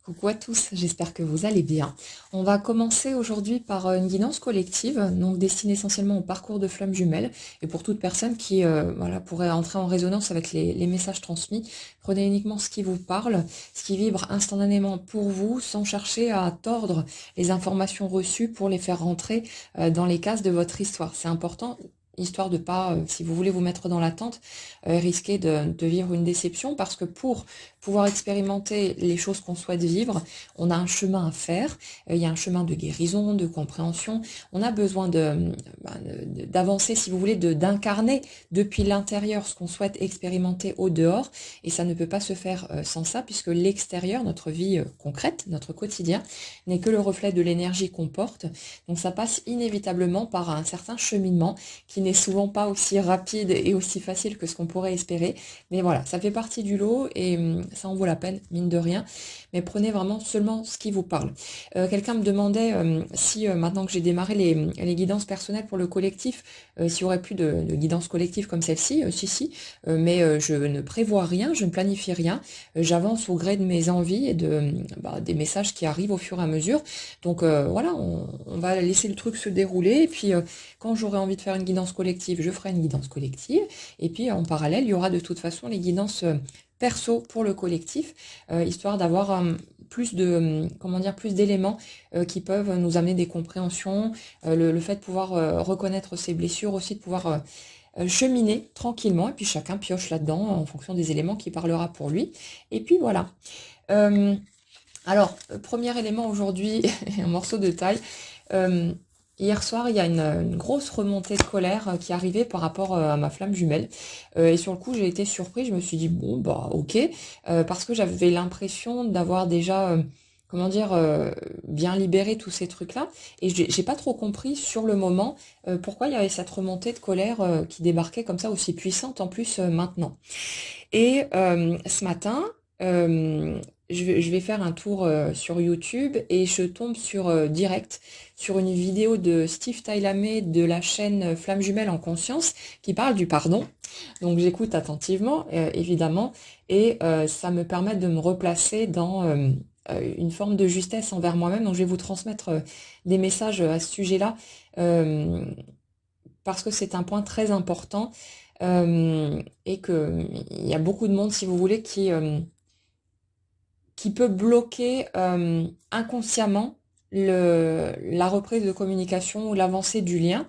Coucou à tous, j'espère que vous allez bien. On va commencer aujourd'hui par une guidance collective, donc destinée essentiellement au parcours de flammes jumelles et pour toute personne qui voilà, pourrait entrer en résonance avec les messages transmis. Prenez uniquement ce qui vous parle, ce qui vibre instantanément pour vous, sans chercher à tordre les informations reçues pour les faire rentrer dans les cases de votre histoire. C'est important. Histoire de pas, si vous voulez vous mettre dans l'attente, risquer de vivre une déception parce que pour pouvoir expérimenter les choses qu'on souhaite vivre, on a un chemin à faire, il y a un chemin de guérison, de compréhension, on a besoin d'avancer, si vous voulez, d'incarner depuis l'intérieur ce qu'on souhaite expérimenter au dehors, et ça ne peut pas se faire sans ça, puisque l'extérieur, notre vie concrète, notre quotidien, n'est que le reflet de l'énergie qu'on porte, donc ça passe inévitablement par un certain cheminement qui n'est souvent pas aussi rapide et aussi facile que ce qu'on pourrait espérer, mais voilà, ça fait partie du lot, et ça en vaut la peine, mine de rien, mais prenez vraiment seulement ce qui vous parle. Quelqu'un me demandait si, maintenant que j'ai démarré les guidances personnelles pour le collectif, s'il y aurait plus de guidance collective comme celle-ci. Si, mais je ne prévois rien, je ne planifie rien, j'avance au gré de mes envies et des messages qui arrivent au fur et à mesure. Donc voilà, on va laisser le truc se dérouler, et puis quand j'aurai envie de faire une guidance collective, je ferai une guidance collective, et puis en parallèle, il y aura de toute façon les guidances perso pour le collectif, histoire d'avoir plus de, comment dire, plus d'éléments qui peuvent nous amener des compréhensions, le fait de pouvoir reconnaître ses blessures, aussi de pouvoir cheminer tranquillement, et puis chacun pioche là-dedans en fonction des éléments qui parlera pour lui. Et puis voilà. Euh, alors, premier élément aujourd'hui, un morceau de taille. Euh, Hier soir, il y a une grosse remontée de colère qui est arrivée par rapport à ma flamme jumelle. Et sur le coup, j'ai été surprise. Je me suis dit, bon, bah, ok. Parce que j'avais l'impression d'avoir déjà, comment dire, bien libéré tous ces trucs-là. Et j'ai pas trop compris sur le moment pourquoi il y avait cette remontée de colère qui débarquait comme ça, aussi puissante en plus maintenant. Et ce matin, euh, je vais faire un tour sur YouTube et je tombe sur direct sur une vidéo de Steve Tailamé de la chaîne Flamme Jumelle en Conscience qui parle du pardon. Donc j'écoute attentivement, évidemment, et ça me permet de me replacer dans une forme de justesse envers moi-même. Donc je vais vous transmettre des messages à ce sujet-là euh, parce que c'est un point très important, et que il y a beaucoup de monde, si vous voulez, qui peut bloquer inconsciemment la reprise de communication ou l'avancée du lien.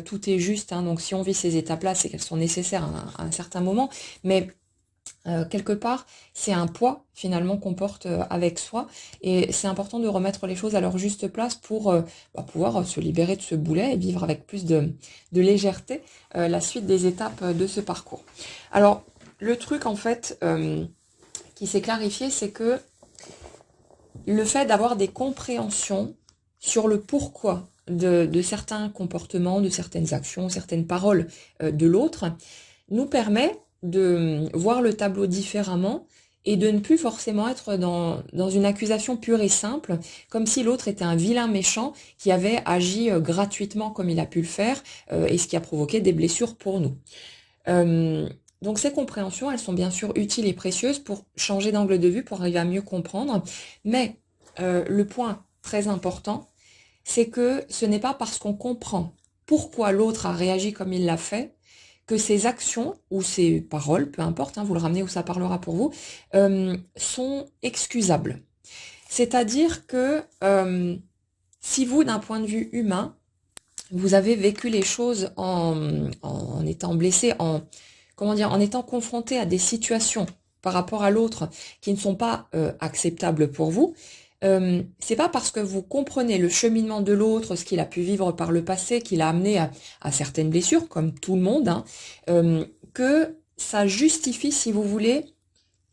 Tout est juste, hein, donc si on vit ces étapes-là, c'est qu'elles sont nécessaires à un certain moment, mais quelque part, c'est un poids finalement qu'on porte avec soi, et c'est important de remettre les choses à leur juste place pour pouvoir se libérer de ce boulet et vivre avec plus de légèreté la suite des étapes de ce parcours. Alors, le truc en fait qui s'est clarifié, c'est que le fait d'avoir des compréhensions sur le pourquoi de certains comportements, de certaines actions, certaines paroles de l'autre, nous permet de voir le tableau différemment et de ne plus forcément être dans une accusation pure et simple, comme si l'autre était un vilain méchant qui avait agi gratuitement comme il a pu le faire, et ce qui a provoqué des blessures pour nous. Euh, donc ces compréhensions, elles sont bien sûr utiles et précieuses pour changer d'angle de vue, pour arriver à mieux comprendre, mais le point très important, c'est que ce n'est pas parce qu'on comprend pourquoi l'autre a réagi comme il l'a fait que ses actions ou ses paroles, peu importe, hein, vous le ramenez où ça parlera pour vous, sont excusables. C'est-à-dire que si vous, d'un point de vue humain, vous avez vécu les choses en étant blessé, comment dire, en étant confronté à des situations par rapport à l'autre qui ne sont pas acceptables pour vous, c'est pas parce que vous comprenez le cheminement de l'autre, ce qu'il a pu vivre par le passé, qui l'a amené à certaines blessures, comme tout le monde, hein, que ça justifie, si vous voulez,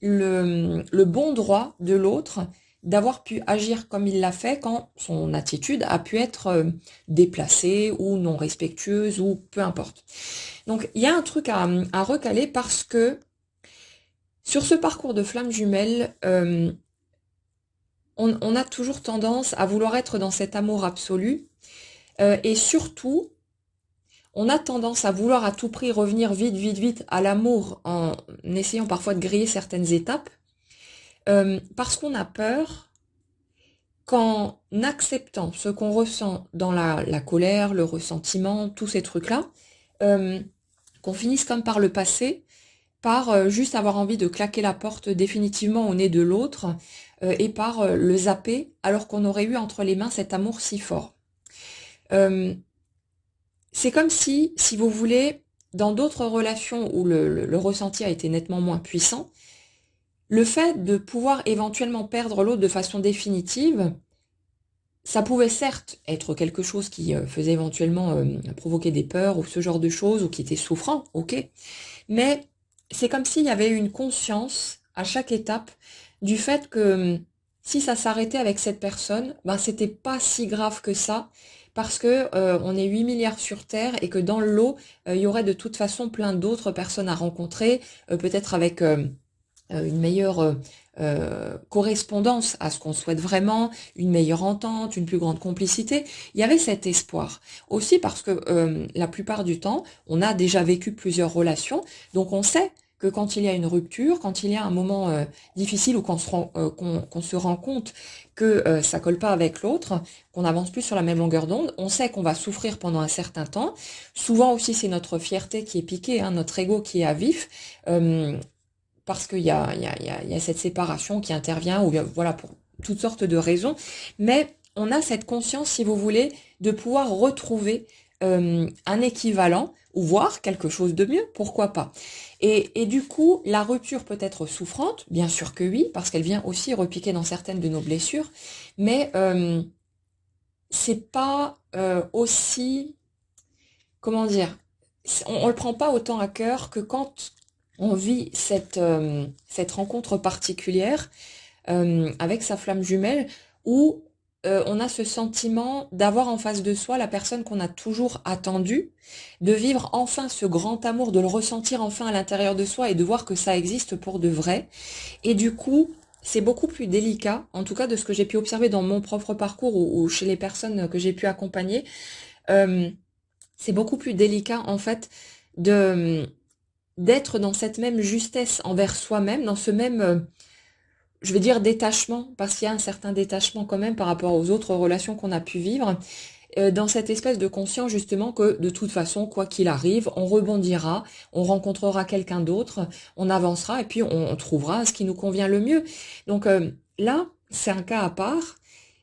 le bon droit de l'autre d'avoir pu agir comme il l'a fait quand son attitude a pu être déplacée ou non respectueuse ou peu importe. Donc il y a un truc à recaler, parce que sur ce parcours de flamme jumelle, on a toujours tendance à vouloir être dans cet amour absolu, et surtout on a tendance à vouloir à tout prix revenir vite, vite, vite à l'amour en essayant parfois de griller certaines étapes, Parce qu'on a peur qu'en acceptant ce qu'on ressent dans la colère, le ressentiment, tous ces trucs-là, euh, qu'on finisse comme par le passer, par juste avoir envie de claquer la porte définitivement au nez de l'autre et par le zapper alors qu'on aurait eu entre les mains cet amour si fort. Euh, c'est comme si vous voulez, dans d'autres relations où le ressenti a été nettement moins puissant, le fait de pouvoir éventuellement perdre l'autre de façon définitive, ça pouvait certes être quelque chose qui faisait éventuellement provoquer des peurs ou ce genre de choses, ou qui était souffrant, ok, mais c'est comme s'il y avait une conscience à chaque étape du fait que si ça s'arrêtait avec cette personne, ben c'était pas si grave que ça, parce que on est 8 milliards sur Terre et que dans le lot, il y aurait de toute façon plein d'autres personnes à rencontrer, peut-être avec une meilleure correspondance à ce qu'on souhaite vraiment, une meilleure entente, une plus grande complicité. Il y avait cet espoir. Aussi parce que la plupart du temps, on a déjà vécu plusieurs relations, donc on sait que quand il y a une rupture, quand il y a un moment difficile ou qu'on se rend compte que ça colle pas avec l'autre, qu'on n'avance plus sur la même longueur d'onde, on sait qu'on va souffrir pendant un certain temps. Souvent aussi, c'est notre fierté qui est piquée, hein, notre ego qui est à vif. Parce qu'il y a cette séparation qui intervient, ou bien voilà, pour toutes sortes de raisons, mais on a cette conscience, si vous voulez, de pouvoir retrouver un équivalent, ou voir quelque chose de mieux, pourquoi pas. Et du coup, la rupture peut être souffrante, bien sûr que oui, parce qu'elle vient aussi repiquer dans certaines de nos blessures, mais c'est pas aussi, comment dire, on le prend pas autant à cœur que quand on vit cette rencontre particulière avec sa flamme jumelle où on a ce sentiment d'avoir en face de soi la personne qu'on a toujours attendue, de vivre enfin ce grand amour, de le ressentir enfin à l'intérieur de soi et de voir que ça existe pour de vrai. Et du coup, c'est beaucoup plus délicat, en tout cas de ce que j'ai pu observer dans mon propre parcours ou chez les personnes que j'ai pu accompagner. euh, c'est beaucoup plus délicat en fait de d'être dans cette même justesse envers soi-même, dans ce même, je vais dire détachement, parce qu'il y a un certain détachement quand même par rapport aux autres relations qu'on a pu vivre, dans cette espèce de conscience justement que de toute façon, quoi qu'il arrive, on rebondira, on rencontrera quelqu'un d'autre, on avancera et puis on trouvera ce qui nous convient le mieux. Donc là, c'est un cas à part,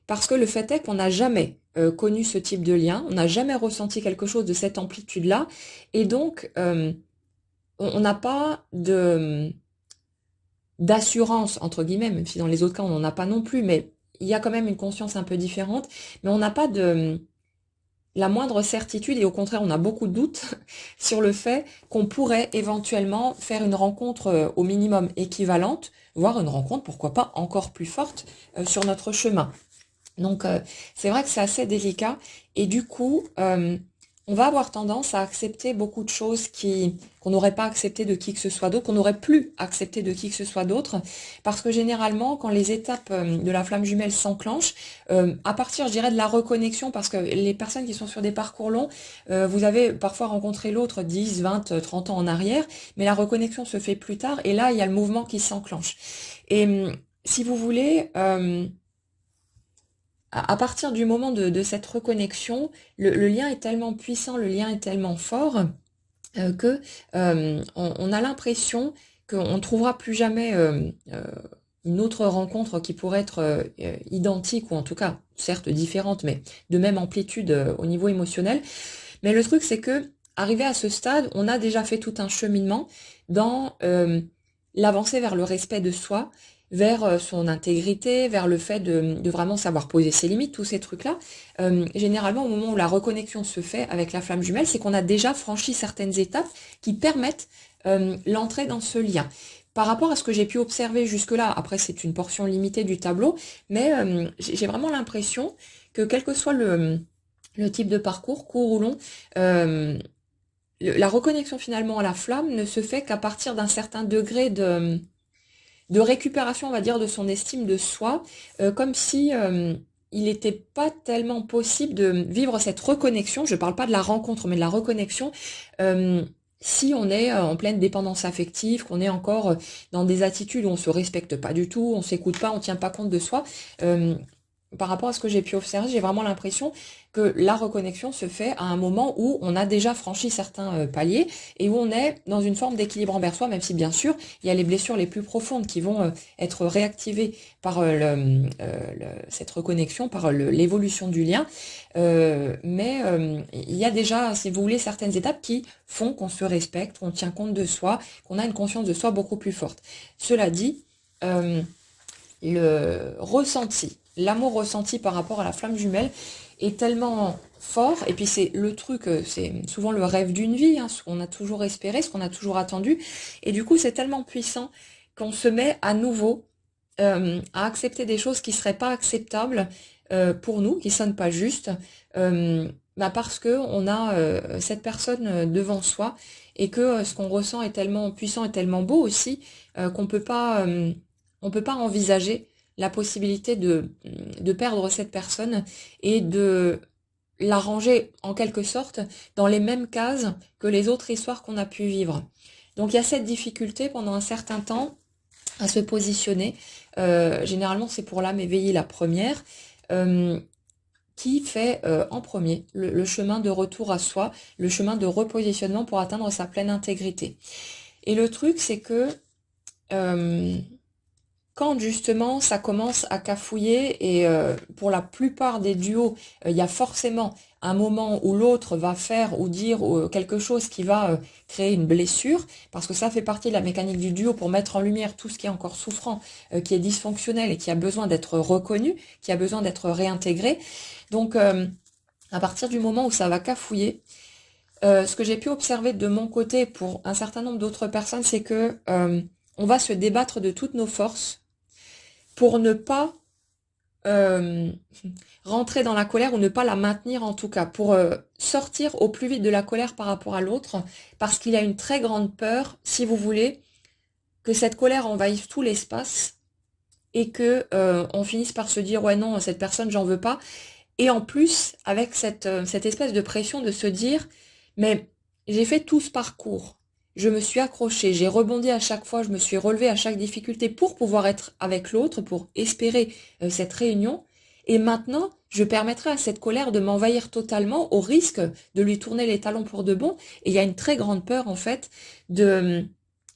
parce que le fait est qu'on n'a jamais connu ce type de lien, on n'a jamais ressenti quelque chose de cette amplitude-là, et donc on n'a pas de d'assurance, entre guillemets, même si dans les autres cas on n'en a pas non plus, mais il y a quand même une conscience un peu différente, mais on n'a pas de la moindre certitude et au contraire on a beaucoup de doutes sur le fait qu'on pourrait éventuellement faire une rencontre au minimum équivalente, voire une rencontre pourquoi pas encore plus forte sur notre chemin. Donc c'est vrai que c'est assez délicat et du coup on va avoir tendance à accepter beaucoup de choses qu'on n'aurait pas accepté de qui que ce soit d'autre, qu'on n'aurait plus accepté de qui que ce soit d'autre, parce que généralement quand les étapes de la flamme jumelle s'enclenchent, à partir je dirais de la reconnexion, parce que les personnes qui sont sur des parcours longs, vous avez parfois rencontré l'autre 10, 20, 30 ans en arrière, mais la reconnexion se fait plus tard et là il y a le mouvement qui s'enclenche. Et si vous voulez, à partir du moment de cette reconnexion, le lien est tellement puissant, le lien est tellement fort que on a l'impression qu'on ne trouvera plus jamais une autre rencontre qui pourrait être identique, ou en tout cas, certes différente, mais de même amplitude au niveau émotionnel. Mais le truc, c'est que, arrivé à ce stade, on a déjà fait tout un cheminement dans l'avancée vers le respect de soi, vers son intégrité, vers le fait de vraiment savoir poser ses limites, tous ces trucs-là. Généralement, au moment où la reconnexion se fait avec la flamme jumelle, c'est qu'on a déjà franchi certaines étapes qui permettent l'entrée dans ce lien. Par rapport à ce que j'ai pu observer jusque-là, après c'est une portion limitée du tableau, mais j'ai vraiment l'impression que quel que soit le type de parcours, court ou long, euh, la reconnexion finalement à la flamme ne se fait qu'à partir d'un certain degré de récupération, on va dire, de son estime de soi, comme si il n'était pas tellement possible de vivre cette reconnexion, je ne parle pas de la rencontre, mais de la reconnexion, euh, Si on est en pleine dépendance affective, qu'on est encore dans des attitudes où on se respecte pas du tout, on s'écoute pas, on tient pas compte de soi, euh, par rapport à ce que j'ai pu observer, j'ai vraiment l'impression que la reconnexion se fait à un moment où on a déjà franchi certains paliers et où on est dans une forme d'équilibre envers soi, même si bien sûr il y a les blessures les plus profondes qui vont être réactivées par cette reconnexion, par l'évolution du lien. Mais il y a déjà, si vous voulez, certaines étapes qui font qu'on se respecte, qu'on tient compte de soi, qu'on a une conscience de soi beaucoup plus forte. Cela dit, euh, le ressenti, l'amour ressenti par rapport à la flamme jumelle est tellement fort, et puis c'est le truc, c'est souvent le rêve d'une vie, hein, ce qu'on a toujours espéré, ce qu'on a toujours attendu, et du coup c'est tellement puissant qu'on se met à nouveau à accepter des choses qui seraient pas acceptables pour nous, qui sonnent pas justes, parce que on a cette personne devant soi et que ce qu'on ressent est tellement puissant et tellement beau aussi qu'on peut pas on peut pas envisager la possibilité de perdre cette personne et de la ranger en quelque sorte dans les mêmes cases que les autres histoires qu'on a pu vivre. Donc il y a cette difficulté pendant un certain temps à se positionner. Généralement, c'est pour l'âme éveillée la première, euh, qui fait en premier le chemin de retour à soi, le chemin de repositionnement pour atteindre sa pleine intégrité. Et le truc, c'est que euh, quand justement ça commence à cafouiller et pour la plupart des duos, il y a forcément un moment où l'autre va faire ou dire quelque chose qui va créer une blessure, parce que ça fait partie de la mécanique du duo pour mettre en lumière tout ce qui est encore souffrant, qui est dysfonctionnel et qui a besoin d'être reconnu, qui a besoin d'être réintégré. Donc à partir du moment où ça va cafouiller, ce que j'ai pu observer de mon côté pour un certain nombre d'autres personnes, c'est que on va se débattre de toutes nos forces pour ne pas euh, rentrer dans la colère ou ne pas la maintenir en tout cas, pour sortir au plus vite de la colère par rapport à l'autre, parce qu'il y a une très grande peur, si vous voulez, que cette colère envahisse tout l'espace et que on finisse par se dire ouais non, cette personne j'en veux pas, et en plus avec cette espèce de pression de se dire mais j'ai fait tout ce parcours. Je me suis accrochée, j'ai rebondi à chaque fois, je me suis relevée à chaque difficulté pour pouvoir être avec l'autre, pour espérer cette réunion. Et maintenant, je permettrai à cette colère de m'envahir totalement au risque de lui tourner les talons pour de bon. Et il y a une très grande peur, en fait, de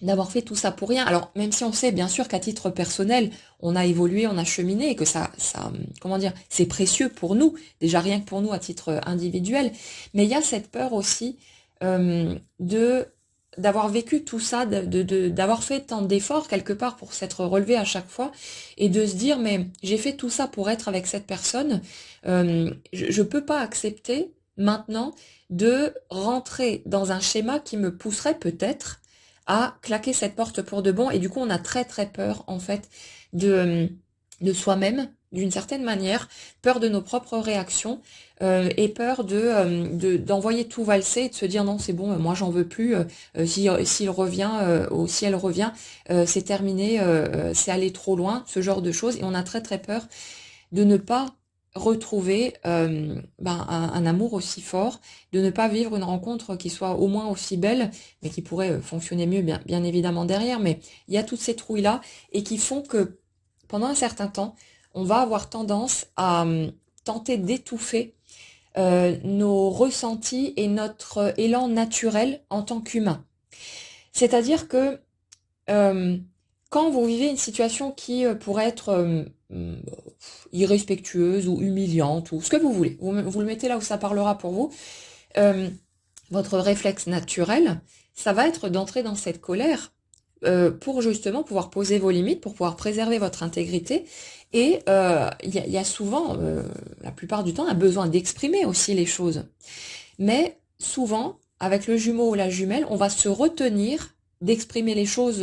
d'avoir fait tout ça pour rien. Alors, même si on sait bien sûr qu'à titre personnel, on a évolué, on a cheminé et que comment dire, c'est précieux pour nous, déjà rien que pour nous à titre individuel, mais il y a cette peur aussi de d'avoir vécu tout ça, d'avoir fait tant d'efforts quelque part pour s'être relevé à chaque fois et de se dire mais j'ai fait tout ça pour être avec cette personne, je peux pas accepter maintenant de rentrer dans un schéma qui me pousserait peut-être à claquer cette porte pour de bon et du coup on a très très peur en fait de soi-même d'une certaine manière, peur de nos propres réactions et peur d'envoyer tout valser et de se dire non c'est bon, moi j'en veux plus, s'il revient ou si elle revient, c'est terminé, c'est aller trop loin, ce genre de choses. Et on a très très peur de ne pas retrouver un amour aussi fort, de ne pas vivre une rencontre qui soit au moins aussi belle, mais qui pourrait fonctionner mieux bien évidemment derrière. Mais il y a toutes ces trouilles-là et qui font que pendant un certain temps, on va avoir tendance à tenter d'étouffer nos ressentis et notre élan naturel en tant qu'humain. C'est-à-dire que euh, quand vous vivez une situation qui pourrait être irrespectueuse ou humiliante ou ce que vous voulez, vous le mettez là où ça parlera pour vous, euh, votre réflexe naturel, ça va être d'entrer dans cette colère pour justement pouvoir poser vos limites, pour pouvoir préserver votre intégrité. Et y a souvent, la plupart du temps, un besoin d'exprimer aussi les choses. Mais souvent, avec le jumeau ou la jumelle, on va se retenir d'exprimer les choses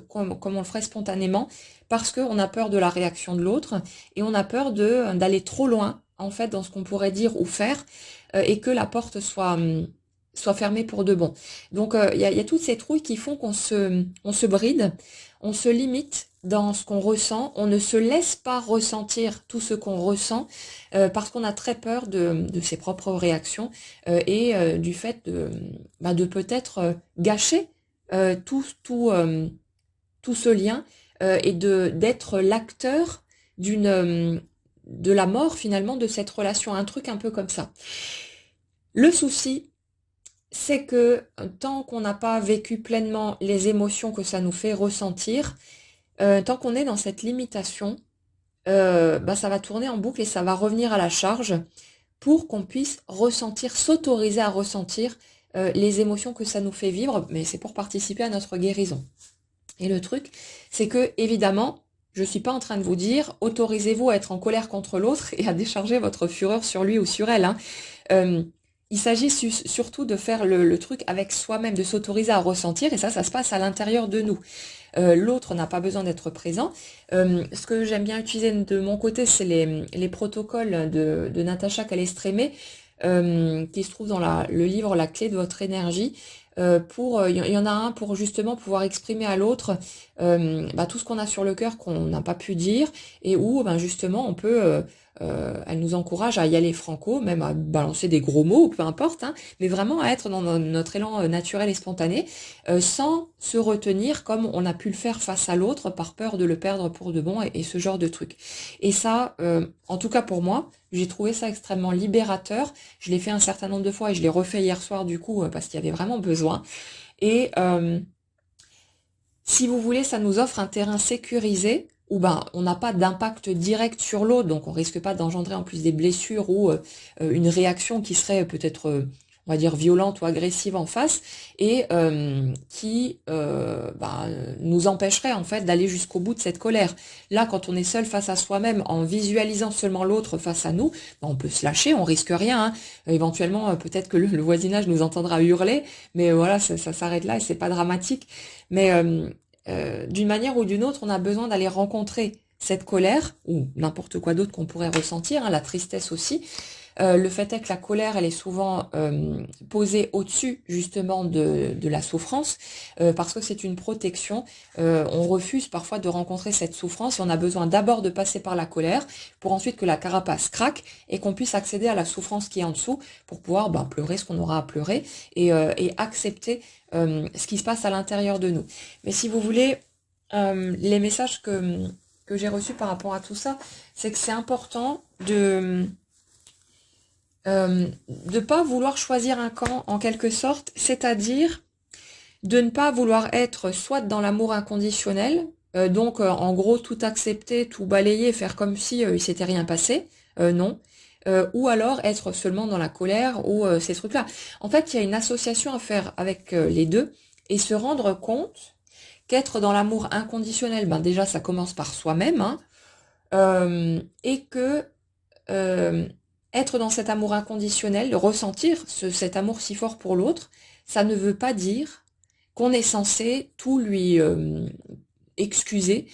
comme on le ferait spontanément, parce qu'on a peur de la réaction de l'autre et on a peur d'aller trop loin, en fait, dans ce qu'on pourrait dire ou faire, et que la porte soit fermée pour de bon. Donc, y a toutes ces trouilles qui font on se bride, on se limite dans ce qu'on ressent, on ne se laisse pas ressentir tout ce qu'on ressent parce qu'on a très peur de ses propres réactions et du fait de peut-être gâcher tout ce lien et d'être l'acteur de la mort finalement de cette relation, un truc un peu comme ça. Le souci, c'est que tant qu'on n'a pas vécu pleinement les émotions que ça nous fait ressentir, tant qu'on est dans cette limitation, ça va tourner en boucle et ça va revenir à la charge pour qu'on puisse ressentir, s'autoriser à ressentir les émotions que ça nous fait vivre, mais c'est pour participer à notre guérison. Et le truc, c'est que, évidemment, je suis pas en train de vous dire, autorisez-vous à être en colère contre l'autre et à décharger votre fureur sur lui ou sur elle, hein. Euh, il s'agit surtout de faire le truc avec soi-même, de s'autoriser à ressentir, et ça se passe à l'intérieur de nous. L'autre n'a pas besoin d'être présent. Ce que j'aime bien utiliser de mon côté, c'est les protocoles de Natacha Calestrémé, qui se trouve dans le livre La clé de votre énergie. Il y en a un pour justement pouvoir exprimer à l'autre tout ce qu'on a sur le cœur qu'on n'a pas pu dire et où justement on peut elle nous encourage à y aller franco, même à balancer des gros mots, peu importe, hein, mais vraiment à être dans notre élan naturel et spontané, sans se retenir comme on a pu le faire face à l'autre par peur de le perdre pour de bon et ce genre de truc. Et ça, en tout cas pour moi, j'ai trouvé ça extrêmement libérateur. Je l'ai fait un certain nombre de fois et je l'ai refait hier soir du coup parce qu'il y avait vraiment besoin. Et si vous voulez, ça nous offre un terrain sécurisé où on n'a pas d'impact direct sur l'autre, donc on risque pas d'engendrer en plus des blessures ou une réaction qui serait peut-être, on va dire, violente ou agressive en face, et qui nous empêcherait en fait d'aller jusqu'au bout de cette colère. Là, quand on est seul face à soi-même, en visualisant seulement l'autre face à nous, on peut se lâcher, on risque rien, hein. Éventuellement, peut-être que le voisinage nous entendra hurler, mais voilà, ça s'arrête là et c'est pas dramatique. Mais d'une manière ou d'une autre, on a besoin d'aller rencontrer cette colère, ou n'importe quoi d'autre qu'on pourrait ressentir, hein, la tristesse aussi. Le fait est que la colère, elle est souvent posée au-dessus justement de la souffrance, parce que c'est une protection. On refuse parfois de rencontrer cette souffrance et on a besoin d'abord de passer par la colère pour ensuite que la carapace craque et qu'on puisse accéder à la souffrance qui est en dessous pour pouvoir pleurer ce qu'on aura à pleurer et accepter ce qui se passe à l'intérieur de nous. Mais si vous voulez, les messages que j'ai reçus par rapport à tout ça, c'est que c'est important de pas vouloir choisir un camp en quelque sorte, c'est-à-dire de ne pas vouloir être soit dans l'amour inconditionnel, donc en gros tout accepter, tout balayer, faire comme si il s'était rien passé, non. Ou alors être seulement dans la colère ou ces trucs-là. En fait, il y a une association à faire avec les deux et se rendre compte qu'être dans l'amour inconditionnel, déjà ça commence par soi-même, hein, et que être dans cet amour inconditionnel, ressentir cet amour si fort pour l'autre, ça ne veut pas dire qu'on est censé tout lui excuser,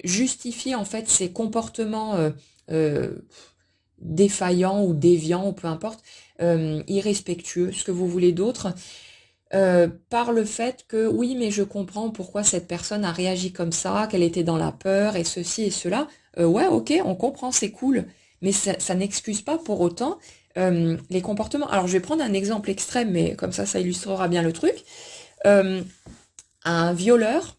justifier en fait ses comportements défaillants ou déviants ou peu importe, irrespectueux, ce que vous voulez d'autre, par le fait que oui mais je comprends pourquoi cette personne a réagi comme ça, qu'elle était dans la peur et ceci et cela, ouais ok on comprend c'est cool, mais ça n'excuse pas pour autant les comportements. Alors je vais prendre un exemple extrême mais comme ça illustrera bien le truc. Un violeur,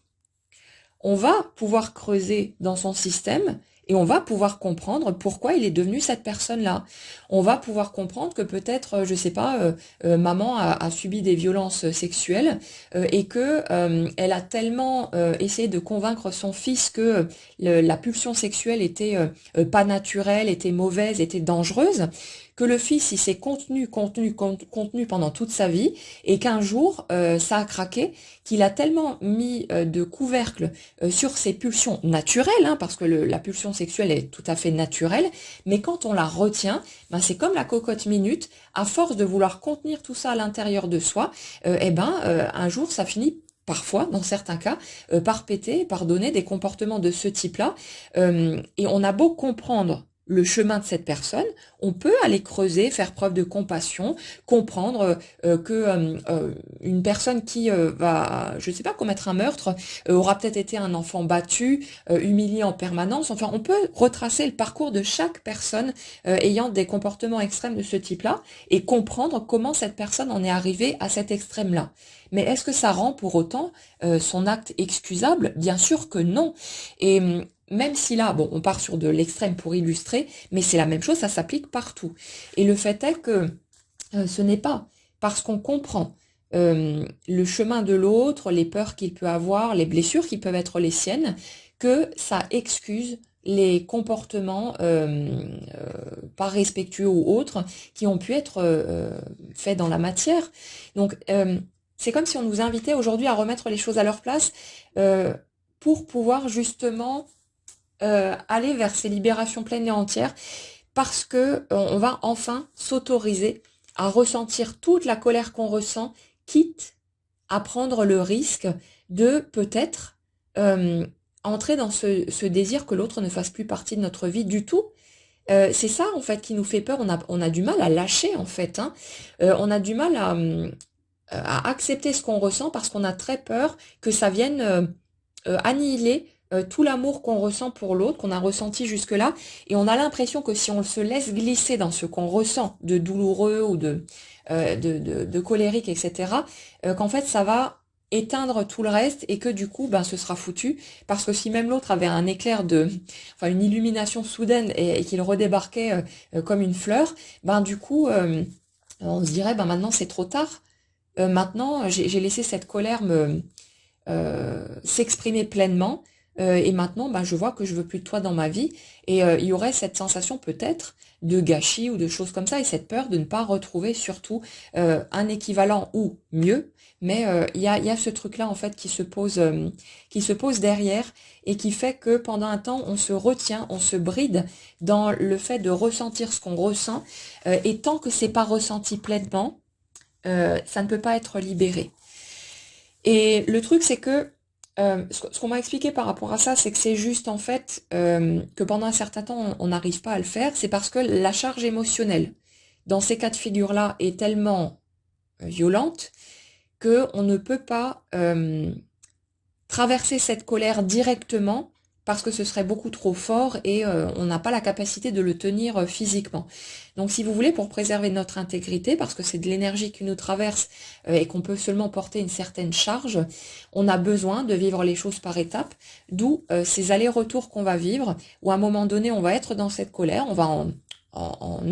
on va pouvoir creuser dans son système et on va pouvoir comprendre pourquoi il est devenu cette personne-là. On va pouvoir comprendre que peut-être, je sais pas, maman a subi des violences sexuelles et que elle a tellement essayé de convaincre son fils que la pulsion sexuelle était pas naturelle, était mauvaise, était dangereuse, que le fils il s'est contenu pendant toute sa vie et qu'un jour ça a craqué, qu'il a tellement mis de couvercle sur ses pulsions naturelles, hein, parce que la pulsion sexuelle est tout à fait naturelle, mais quand on la retient, c'est comme la cocotte minute, à force de vouloir contenir tout ça à l'intérieur de soi, un jour ça finit parfois, dans certains cas, par péter, par donner des comportements de ce type-là, et on a beau comprendre le chemin de cette personne, on peut aller creuser, faire preuve de compassion, comprendre que une personne qui va, je sais pas, commettre un meurtre, aura peut-être été un enfant battu, humilié en permanence. Enfin, on peut retracer le parcours de chaque personne ayant des comportements extrêmes de ce type-là et comprendre comment cette personne en est arrivée à cet extrême-là. Mais est-ce que ça rend pour autant son acte excusable? Bien sûr que non. Et même si là, bon, on part sur de l'extrême pour illustrer, mais c'est la même chose, ça s'applique partout. Et le fait est que ce n'est pas parce qu'on comprend le chemin de l'autre, les peurs qu'il peut avoir, les blessures qui peuvent être les siennes, que ça excuse les comportements pas respectueux ou autres qui ont pu être faits dans la matière. Donc, c'est comme si on nous invitait aujourd'hui à remettre les choses à leur place pour pouvoir justement aller vers ces libérations pleines et entières, parce que on va enfin s'autoriser à ressentir toute la colère qu'on ressent, quitte à prendre le risque de peut-être entrer dans ce désir que l'autre ne fasse plus partie de notre vie du tout. C'est ça en fait qui nous fait peur. On a du mal à lâcher en fait, hein. On a du mal à accepter ce qu'on ressent parce qu'on a très peur que ça vienne annihiler tout l'amour qu'on ressent pour l'autre, qu'on a ressenti jusque-là, et on a l'impression que si on se laisse glisser dans ce qu'on ressent de douloureux ou de colérique, etc., qu'en fait ça va éteindre tout le reste et que du coup ben ce sera foutu, parce que si même l'autre avait un éclair enfin une illumination soudaine et qu'il redébarquait comme une fleur, ben du coup on se dirait ben maintenant c'est trop tard. Maintenant j'ai laissé cette colère s'exprimer pleinement et maintenant je vois que je veux plus de toi dans ma vie, et il y aurait cette sensation peut-être de gâchis ou de choses comme ça, et cette peur de ne pas retrouver surtout un équivalent ou mieux, mais il y a ce truc-là en fait qui se pose derrière et qui fait que pendant un temps on se retient, on se bride dans le fait de ressentir ce qu'on ressent, et tant que c'est pas ressenti pleinement, ça ne peut pas être libéré. Et le truc, c'est que ce qu'on m'a expliqué par rapport à ça, c'est que c'est juste en fait que pendant un certain temps, on n'arrive pas à le faire. C'est parce que la charge émotionnelle dans ces cas de figure-là est tellement violente que on ne peut pas traverser cette colère directement parce que ce serait beaucoup trop fort et on n'a pas la capacité de le tenir physiquement. Donc si vous voulez, pour préserver notre intégrité, parce que c'est de l'énergie qui nous traverse et qu'on peut seulement porter une certaine charge, on a besoin de vivre les choses par étapes, d'où ces allers-retours qu'on va vivre, où à un moment donné on va être dans cette colère, on va en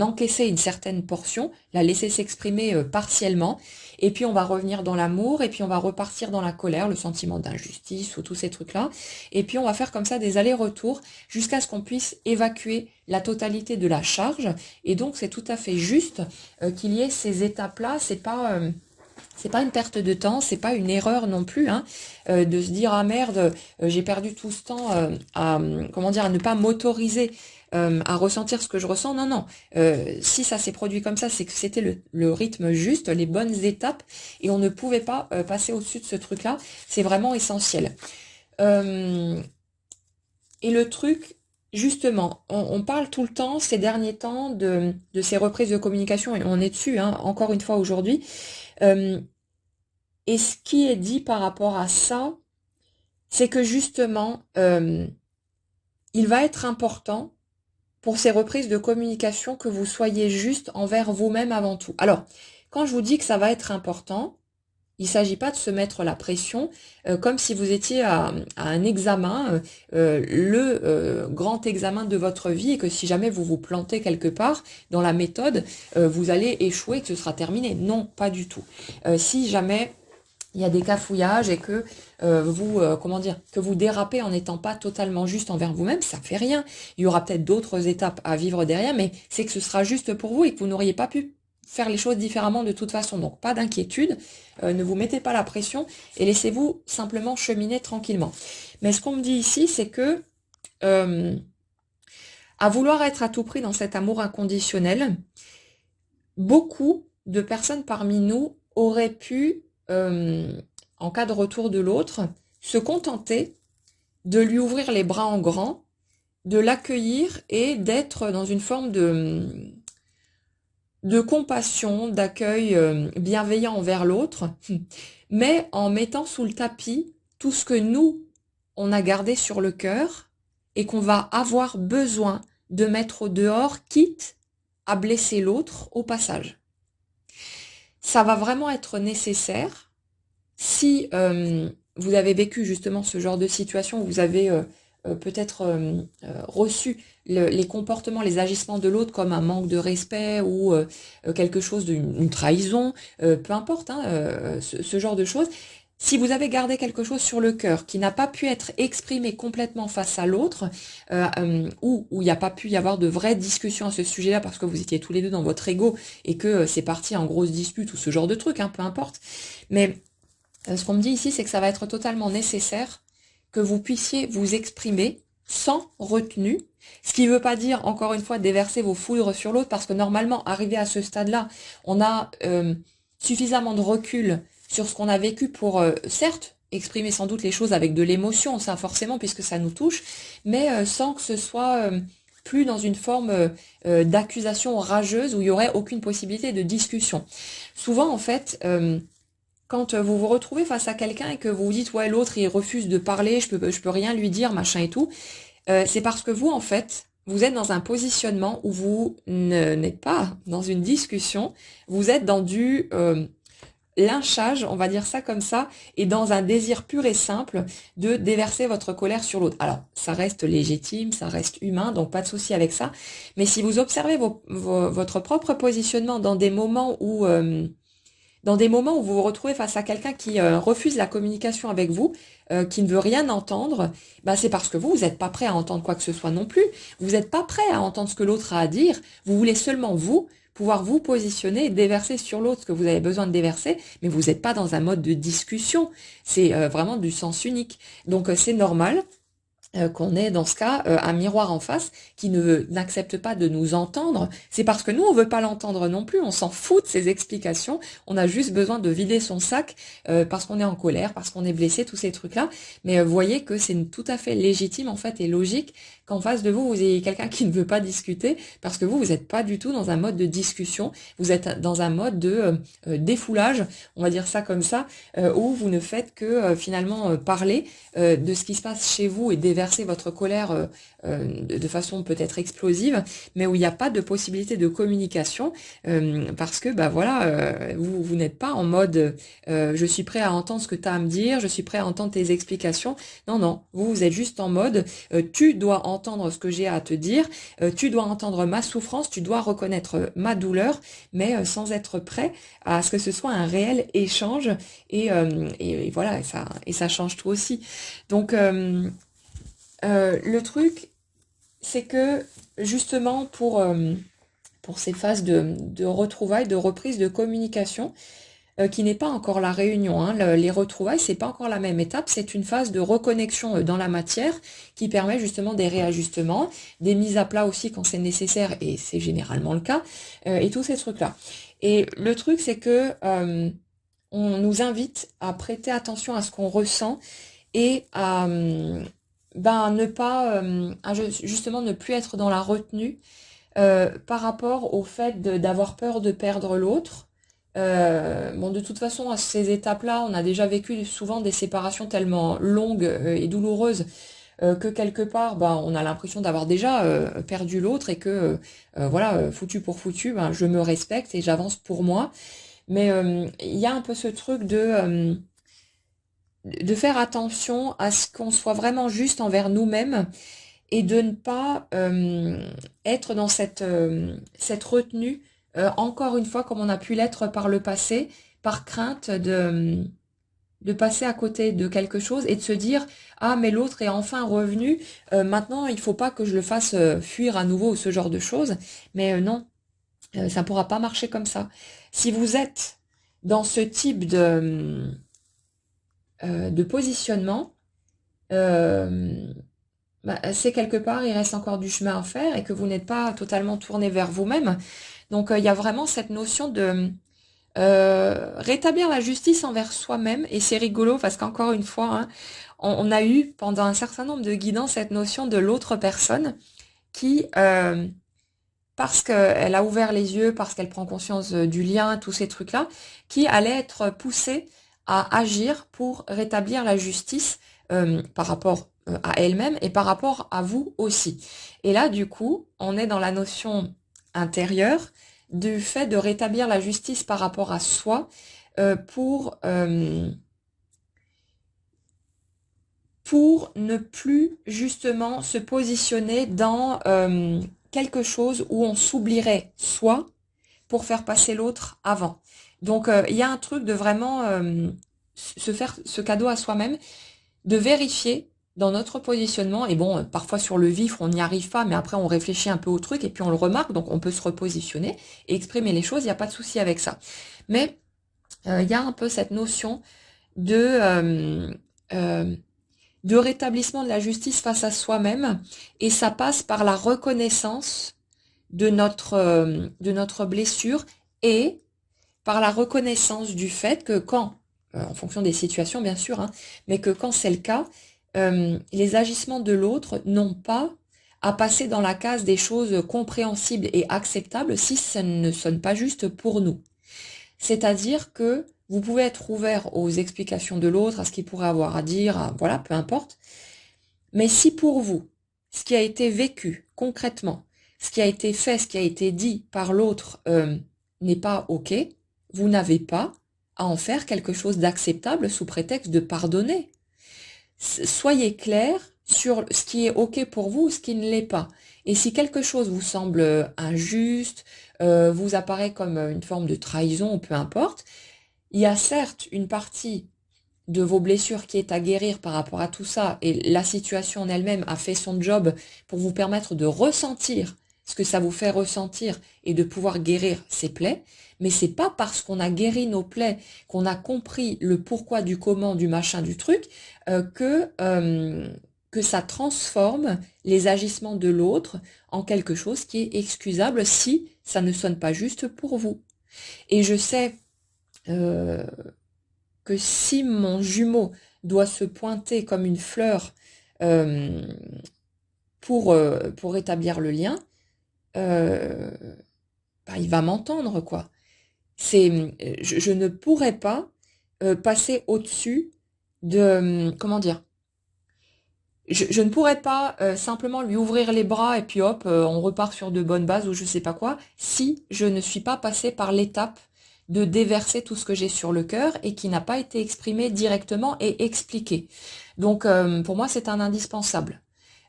encaisser une certaine portion, la laisser s'exprimer partiellement, et puis on va revenir dans l'amour, et puis on va repartir dans la colère, le sentiment d'injustice ou tous ces trucs-là, et puis on va faire comme ça des allers-retours jusqu'à ce qu'on puisse évacuer la totalité de la charge, et donc c'est tout à fait juste qu'il y ait ces étapes-là. C'est pas une perte de temps, c'est pas une erreur non plus, hein, de se dire ah merde, j'ai perdu tout ce temps à comment dire, à ne pas m'autoriser à ressentir ce que je ressens. Non, non. Si ça s'est produit comme ça, c'est que c'était le rythme juste, les bonnes étapes, et on ne pouvait pas passer au-dessus de ce truc-là. C'est vraiment essentiel. Et le truc, justement, on parle tout le temps ces derniers temps de ces reprises de communication, et on est dessus, hein, encore une fois aujourd'hui. Et ce qui est dit par rapport à ça, c'est que justement, il va être important pour ces reprises de communication que vous soyez juste envers vous-même avant tout. Alors, quand je vous dis que ça va être important, il ne s'agit pas de se mettre la pression comme si vous étiez à un examen, le grand examen de votre vie, et que si jamais vous vous plantez quelque part dans la méthode, vous allez échouer et que ce sera terminé. Non, pas du tout. Si jamais il y a des cafouillages et que comment dire, que vous dérapez en n'étant pas totalement juste envers vous-même, ça fait rien. Il y aura peut-être d'autres étapes à vivre derrière, mais c'est que ce sera juste pour vous et que vous n'auriez pas pu faire les choses différemment de toute façon. Donc pas d'inquiétude, ne vous mettez pas la pression et laissez-vous simplement cheminer tranquillement. Mais ce qu'on me dit ici, c'est que à vouloir être à tout prix dans cet amour inconditionnel, beaucoup de personnes parmi nous auraient pu en cas de retour de l'autre, se contenter de lui ouvrir les bras en grand, de l'accueillir et d'être dans une forme de compassion, d'accueil bienveillant envers l'autre, mais en mettant sous le tapis tout ce que nous, on a gardé sur le cœur et qu'on va avoir besoin de mettre au dehors, quitte à blesser l'autre au passage. Ça va vraiment être nécessaire si vous avez vécu justement ce genre de situation où vous avez peut-être reçu les comportements, les agissements de l'autre comme un manque de respect ou quelque chose d'une trahison, peu importe, hein, ce genre de choses. Si vous avez gardé quelque chose sur le cœur qui n'a pas pu être exprimé complètement face à l'autre, ou où il n'y a pas pu y avoir de vraies discussions à ce sujet-là parce que vous étiez tous les deux dans votre ego et que c'est parti en grosse dispute ou ce genre de truc, hein, peu importe. Mais ce qu'on me dit ici, c'est que ça va être totalement nécessaire que vous puissiez vous exprimer sans retenue, ce qui ne veut pas dire, encore une fois, déverser vos foudres sur l'autre, parce que normalement, arrivé à ce stade-là, on a suffisamment de recul sur ce qu'on a vécu pour, certes, exprimer sans doute les choses avec de l'émotion, ça forcément, puisque ça nous touche, mais sans que ce soit plus dans une forme d'accusation rageuse où il n'y aurait aucune possibilité de discussion. Souvent, en fait, quand vous vous retrouvez face à quelqu'un et que vous vous dites ouais l'autre il refuse de parler, je peux rien lui dire, machin et tout, c'est parce que vous en fait vous êtes dans un positionnement où vous n'êtes pas dans une discussion, vous êtes dans du lynchage, on va dire ça comme ça, et dans un désir pur et simple de déverser votre colère sur l'autre. Alors, ça reste légitime, ça reste humain, donc pas de souci avec ça. Mais si vous observez votre propre positionnement dans des moments où vous vous retrouvez face à quelqu'un qui refuse la communication avec vous, qui ne veut rien entendre, ben c'est parce que vous n'êtes pas prêt à entendre quoi que ce soit non plus. Vous n'êtes pas prêt à entendre ce que l'autre a à dire. Vous voulez seulement vous pouvoir vous positionner et déverser sur l'autre ce que vous avez besoin de déverser, mais vous n'êtes pas dans un mode de discussion. C'est vraiment du sens unique. Donc c'est normal qu'on ait dans ce cas un miroir en face qui n'accepte pas de nous entendre, c'est parce que nous on veut pas l'entendre non plus, on s'en fout de ses explications, on a juste besoin de vider son sac parce qu'on est en colère, parce qu'on est blessé, tous ces trucs-là. Mais vous voyez que c'est tout à fait légitime en fait et logique qu'en face de vous, vous ayez quelqu'un qui ne veut pas discuter parce que vous n'êtes pas du tout dans un mode de discussion, vous êtes dans un mode de défoulage, on va dire ça comme ça, où vous ne faites que finalement parler de ce qui se passe chez vous et déverser votre colère de façon peut-être explosive, mais où il n'y a pas de possibilité de communication parce que bah voilà, vous n'êtes pas en mode je suis prêt à entendre ce que tu as à me dire, je suis prêt à entendre tes explications. Non, non, vous êtes juste en mode tu dois entendre ce que j'ai à te dire, tu dois entendre ma souffrance, tu dois reconnaître ma douleur, mais sans être prêt à ce que ce soit un réel échange et voilà, et ça change tout aussi. Donc le truc, c'est que justement pour ces phases de retrouvailles, de reprise de communication, qui n'est pas encore la réunion, hein, les retrouvailles, c'est pas encore la même étape, c'est une phase de reconnexion dans la matière qui permet justement des réajustements, des mises à plat aussi quand c'est nécessaire, et c'est généralement le cas, et tous ces trucs-là. Et le truc, c'est que on nous invite à prêter attention à ce qu'on ressent et à ne pas justement ne plus être dans la retenue par rapport au fait d'avoir peur de perdre l'autre. Bon, de toute façon, à ces étapes-là, on a déjà vécu souvent des séparations tellement longues et douloureuses que quelque part, on a l'impression d'avoir déjà perdu l'autre et que voilà, foutu pour foutu, je me respecte et j'avance pour moi. Mais il y a un peu ce truc de faire attention à ce qu'on soit vraiment juste envers nous-mêmes et de ne pas être dans cette retenue, encore une fois, comme on a pu l'être par le passé, par crainte de passer à côté de quelque chose et de se dire ah mais l'autre est enfin revenu, maintenant il faut pas que je le fasse fuir à nouveau ou ce genre de choses. Mais non, ça pourra pas marcher comme ça. Si vous êtes dans ce type de positionnement, c'est quelque part, il reste encore du chemin à faire et que vous n'êtes pas totalement tourné vers vous-même. Donc, il y a vraiment cette notion de rétablir la justice envers soi-même. Et c'est rigolo parce qu'encore une fois, hein, on a eu pendant un certain nombre de guidants cette notion de l'autre personne qui, parce qu'elle a ouvert les yeux, parce qu'elle prend conscience du lien, tous ces trucs-là, qui allait être poussée à agir pour rétablir la justice par rapport à elle-même et par rapport à vous aussi. Et là, du coup, on est dans la notion intérieure du fait de rétablir la justice par rapport à soi pour ne plus justement se positionner dans quelque chose où on s'oublierait soi pour faire passer l'autre avant. Donc il y a un truc de vraiment se faire ce cadeau à soi-même, de vérifier dans notre positionnement, et bon, parfois sur le vif, on n'y arrive pas, mais après on réfléchit un peu au truc, et puis on le remarque, donc on peut se repositionner et exprimer les choses, il n'y a pas de souci avec ça. Mais il y a un peu cette notion de... de rétablissement de la justice face à soi-même, et ça passe par la reconnaissance de notre blessure et par la reconnaissance du fait que quand, en fonction des situations bien sûr, hein, mais que quand c'est le cas, les agissements de l'autre n'ont pas à passer dans la case des choses compréhensibles et acceptables si ça ne sonne pas juste pour nous. C'est-à-dire que vous pouvez être ouvert aux explications de l'autre, à ce qu'il pourrait avoir à dire, voilà, peu importe. Mais si pour vous, ce qui a été vécu concrètement, ce qui a été fait, ce qui a été dit par l'autre n'est pas OK, vous n'avez pas à en faire quelque chose d'acceptable sous prétexte de pardonner. Soyez clair sur ce qui est OK pour vous ou ce qui ne l'est pas. Et si quelque chose vous semble injuste, vous apparaît comme une forme de trahison ou peu importe, il y a certes une partie de vos blessures qui est à guérir par rapport à tout ça, et la situation en elle-même a fait son job pour vous permettre de ressentir ce que ça vous fait ressentir et de pouvoir guérir ces plaies, mais c'est pas parce qu'on a guéri nos plaies, qu'on a compris le pourquoi du comment, du machin, du truc, que ça transforme les agissements de l'autre en quelque chose qui est excusable si ça ne sonne pas juste pour vous. Et je sais euh, que si mon jumeau doit se pointer comme une fleur euh, pour établir le lien, euh, bah, il va m'entendre, quoi. Je ne pourrais pas passer au-dessus de, comment dire, je ne pourrais pas simplement lui ouvrir les bras et puis hop, on repart sur de bonnes bases ou je sais pas quoi, si je ne suis pas passée par l'étape de déverser tout ce que j'ai sur le cœur et qui n'a pas été exprimé directement et expliqué. Donc pour moi, c'est un indispensable.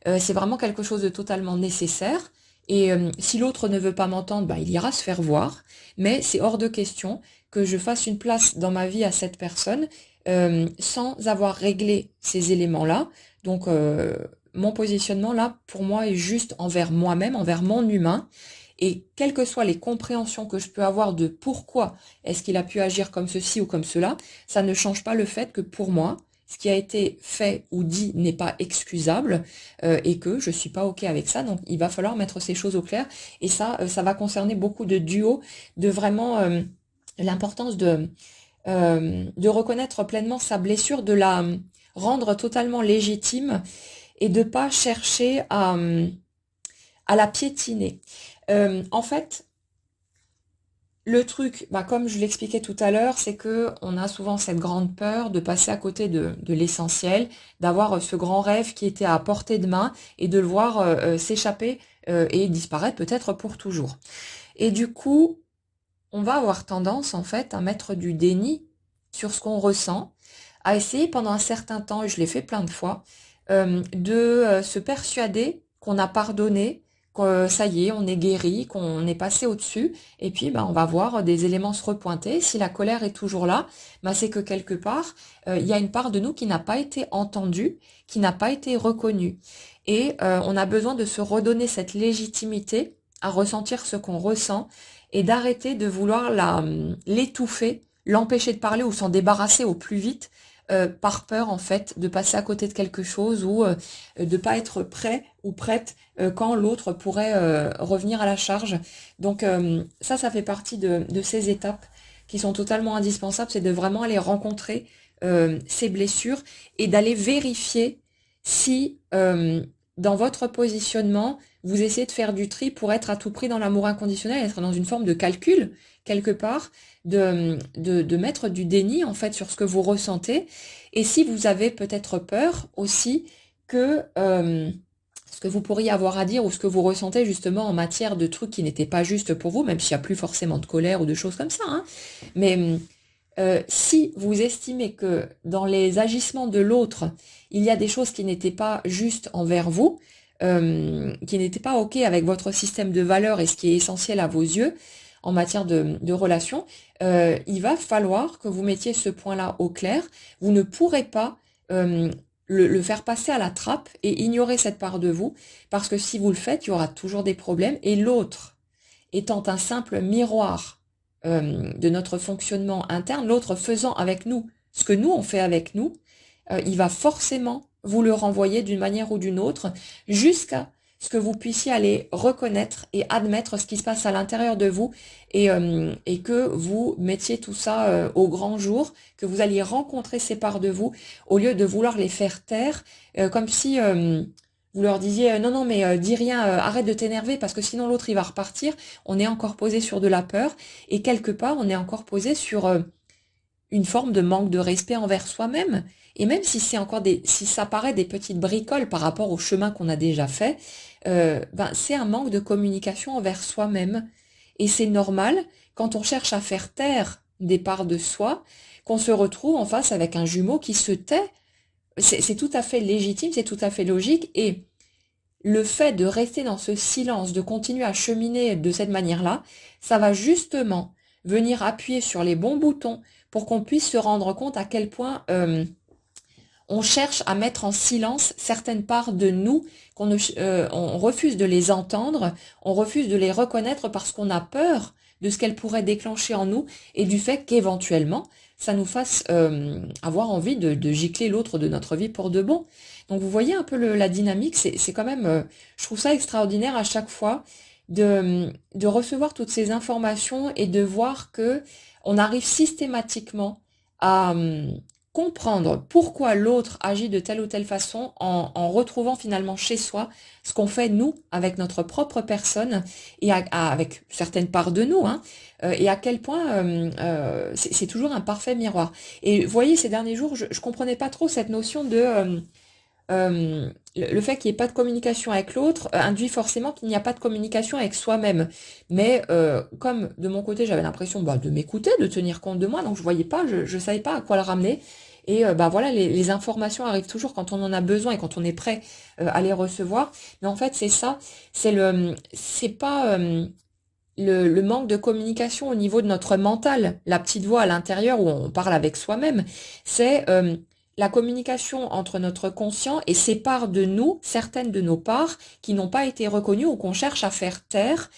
C'est vraiment quelque chose de totalement nécessaire. Et si l'autre ne veut pas m'entendre, bah, il ira se faire voir. Mais c'est hors de question que je fasse une place dans ma vie à cette personne sans avoir réglé ces éléments-là. Donc mon positionnement là, pour moi, est juste envers moi-même, envers mon humain. Et quelles que soient les compréhensions que je peux avoir de pourquoi est-ce qu'il a pu agir comme ceci ou comme cela, ça ne change pas le fait que pour moi, ce qui a été fait ou dit n'est pas excusable et que je suis pas OK avec ça. Donc il va falloir mettre ces choses au clair. Et ça va concerner beaucoup de duos, de vraiment l'importance de reconnaître pleinement sa blessure, de la rendre totalement légitime et de pas chercher à la piétiner. En fait, le truc, bah, comme je l'expliquais tout à l'heure, c'est que on a souvent cette grande peur de passer à côté de l'essentiel, d'avoir ce grand rêve qui était à portée de main et de le voir s'échapper et disparaître peut-être pour toujours. Et du coup, on va avoir tendance en fait à mettre du déni sur ce qu'on ressent, à essayer pendant un certain temps, et je l'ai fait plein de fois, de se persuader qu'on a pardonné, que ça y est, on est guéri, qu'on est passé au-dessus, et puis on va voir des éléments se repointer. Si la colère est toujours là, c'est que quelque part, il y a une part de nous qui n'a pas été entendue, qui n'a pas été reconnue. Et on a besoin de se redonner cette légitimité à ressentir ce qu'on ressent et d'arrêter de vouloir l'étouffer, l'empêcher de parler ou s'en débarrasser au plus vite par peur en fait de passer à côté de quelque chose ou de pas être prêt ou prête quand l'autre pourrait revenir à la charge. Donc ça fait partie de ces étapes qui sont totalement indispensables, c'est de vraiment aller rencontrer ces blessures et d'aller vérifier si dans votre positionnement, vous essayez de faire du tri pour être à tout prix dans l'amour inconditionnel, être dans une forme de calcul, quelque part, de mettre du déni, en fait, sur ce que vous ressentez. Et si vous avez peut-être peur aussi que ce que vous pourriez avoir à dire ou ce que vous ressentez justement en matière de trucs qui n'étaient pas justes pour vous, même s'il n'y a plus forcément de colère ou de choses comme ça, hein, mais si vous estimez que dans les agissements de l'autre, il y a des choses qui n'étaient pas justes envers vous, qui n'étaient pas OK avec votre système de valeurs et ce qui est essentiel à vos yeux en matière de relations, il va falloir que vous mettiez ce point-là au clair. Vous ne pourrez pas le faire passer à la trappe et ignorer cette part de vous, parce que si vous le faites, il y aura toujours des problèmes, et l'autre étant un simple miroir de notre fonctionnement interne, l'autre faisant avec nous ce que nous on fait avec nous, il va forcément vous le renvoyer d'une manière ou d'une autre, jusqu'à ce que vous puissiez aller reconnaître et admettre ce qui se passe à l'intérieur de vous, et que vous mettiez tout ça au grand jour, que vous alliez rencontrer ces parts de vous, au lieu de vouloir les faire taire, comme si vous leur disiez non non mais dis rien, arrête de t'énerver parce que sinon l'autre il va repartir. On est encore posé sur de la peur, et quelque part on est encore posé sur une forme de manque de respect envers soi-même. Et même si c'est encore si ça paraît des petites bricoles par rapport au chemin qu'on a déjà fait, c'est un manque de communication envers soi-même. Et c'est normal, quand on cherche à faire taire des parts de soi, qu'on se retrouve en face avec un jumeau qui se tait. C'est tout à fait légitime, c'est tout à fait logique, et le fait de rester dans ce silence, de continuer à cheminer de cette manière-là, ça va justement venir appuyer sur les bons boutons pour qu'on puisse se rendre compte à quel point on cherche à mettre en silence certaines parts de nous, on refuse de les entendre, on refuse de les reconnaître parce qu'on a peur de ce qu'elles pourraient déclencher en nous, et du fait qu'éventuellement, ça nous fasse avoir envie de gicler l'autre de notre vie pour de bon. Donc vous voyez un peu la dynamique, c'est quand même, je trouve ça extraordinaire à chaque fois de recevoir toutes ces informations et de voir que on arrive systématiquement à comprendre pourquoi l'autre agit de telle ou telle façon, en retrouvant finalement chez soi ce qu'on fait nous avec notre propre personne et avec certaines parts de nous, hein, et à quel point c'est toujours un parfait miroir. Et vous voyez, ces derniers jours, je comprenais pas trop cette notion de le fait qu'il n'y ait pas de communication avec l'autre induit forcément qu'il n'y a pas de communication avec soi-même. Mais comme de mon côté j'avais l'impression de m'écouter, de tenir compte de moi, donc je voyais pas, je savais pas à quoi le ramener. Et voilà, les informations arrivent toujours quand on en a besoin et quand on est prêt à les recevoir. Mais en fait c'est ça, c'est pas le manque de communication au niveau de notre mental, la petite voix à l'intérieur où on parle avec soi-même, c'est la communication entre notre conscient et ces parts de nous, certaines de nos parts, qui n'ont pas été reconnues ou qu'on cherche à faire taire,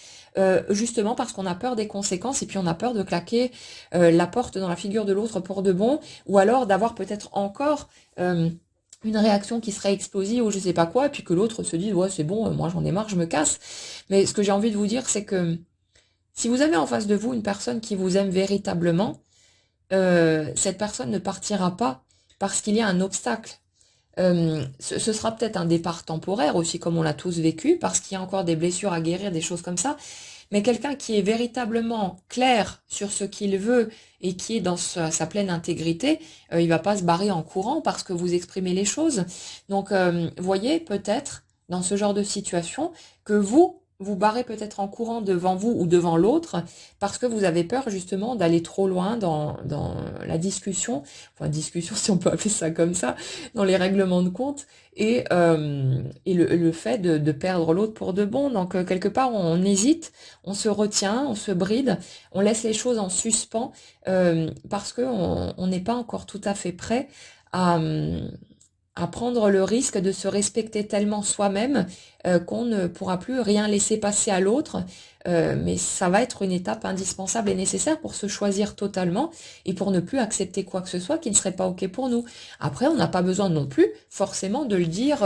justement parce qu'on a peur des conséquences, et puis on a peur de claquer la porte dans la figure de l'autre pour de bon, ou alors d'avoir peut-être encore une réaction qui serait explosive ou je sais pas quoi, et puis que l'autre se dise ouais c'est bon, moi j'en ai marre, je me casse. Mais ce que j'ai envie de vous dire, c'est que si vous avez en face de vous une personne qui vous aime véritablement, cette personne ne partira pas parce qu'il y a un obstacle. Ce sera peut-être un départ temporaire aussi, comme on l'a tous vécu, parce qu'il y a encore des blessures à guérir, des choses comme ça. Mais quelqu'un qui est véritablement clair sur ce qu'il veut et qui est dans sa pleine intégrité, il va pas se barrer en courant parce que vous exprimez les choses. Donc, voyez peut-être dans ce genre de situation que vous barrez peut-être en courant devant vous ou devant l'autre parce que vous avez peur justement d'aller trop loin dans la discussion, enfin discussion si on peut appeler ça comme ça, dans les règlements de compte, et le fait de perdre l'autre pour de bon. Donc quelque part on hésite, on se retient, on se bride, on laisse les choses en suspens parce que on n'est pas encore tout à fait prêt à prendre le risque de se respecter tellement soi-même qu'on ne pourra plus rien laisser passer à l'autre. Mais ça va être une étape indispensable et nécessaire pour se choisir totalement et pour ne plus accepter quoi que ce soit qui ne serait pas OK pour nous. Après, on n'a pas besoin non plus forcément de le dire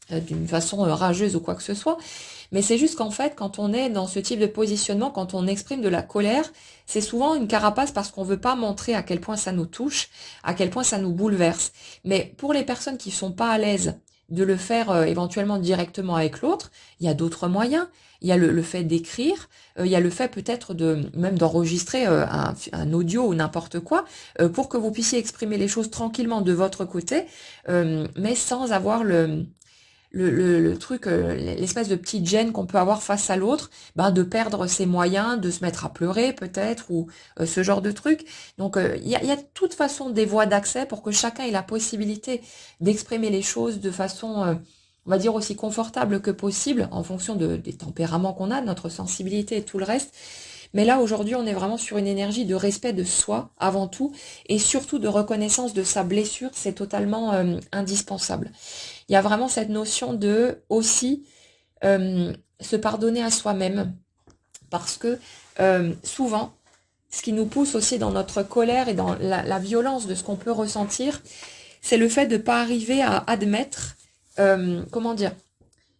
d'une façon rageuse ou quoi que ce soit. Mais c'est juste qu'en fait, quand on est dans ce type de positionnement, quand on exprime de la colère, c'est souvent une carapace parce qu'on veut pas montrer à quel point ça nous touche, à quel point ça nous bouleverse. Mais pour les personnes qui sont pas à l'aise de le faire éventuellement directement avec l'autre, il y a d'autres moyens. Il y a le fait d'écrire, il y a le fait peut-être de même d'enregistrer un audio ou n'importe quoi pour que vous puissiez exprimer les choses tranquillement de votre côté, mais sans avoir le truc, l'espèce de petite gêne qu'on peut avoir face à l'autre, ben de perdre ses moyens, de se mettre à pleurer peut-être, ou ce genre de truc. Donc il y a de toute façon des voies d'accès pour que chacun ait la possibilité d'exprimer les choses de façon, on va dire, aussi confortable que possible, en fonction des tempéraments qu'on a, de notre sensibilité et tout le reste. Mais là, aujourd'hui, on est vraiment sur une énergie de respect de soi, avant tout, et surtout de reconnaissance de sa blessure. C'est totalement indispensable. Il y a vraiment cette notion de aussi se pardonner à soi-même. Parce que souvent, ce qui nous pousse aussi dans notre colère et dans la violence de ce qu'on peut ressentir, c'est le fait de ne pas arriver à admettre, comment dire,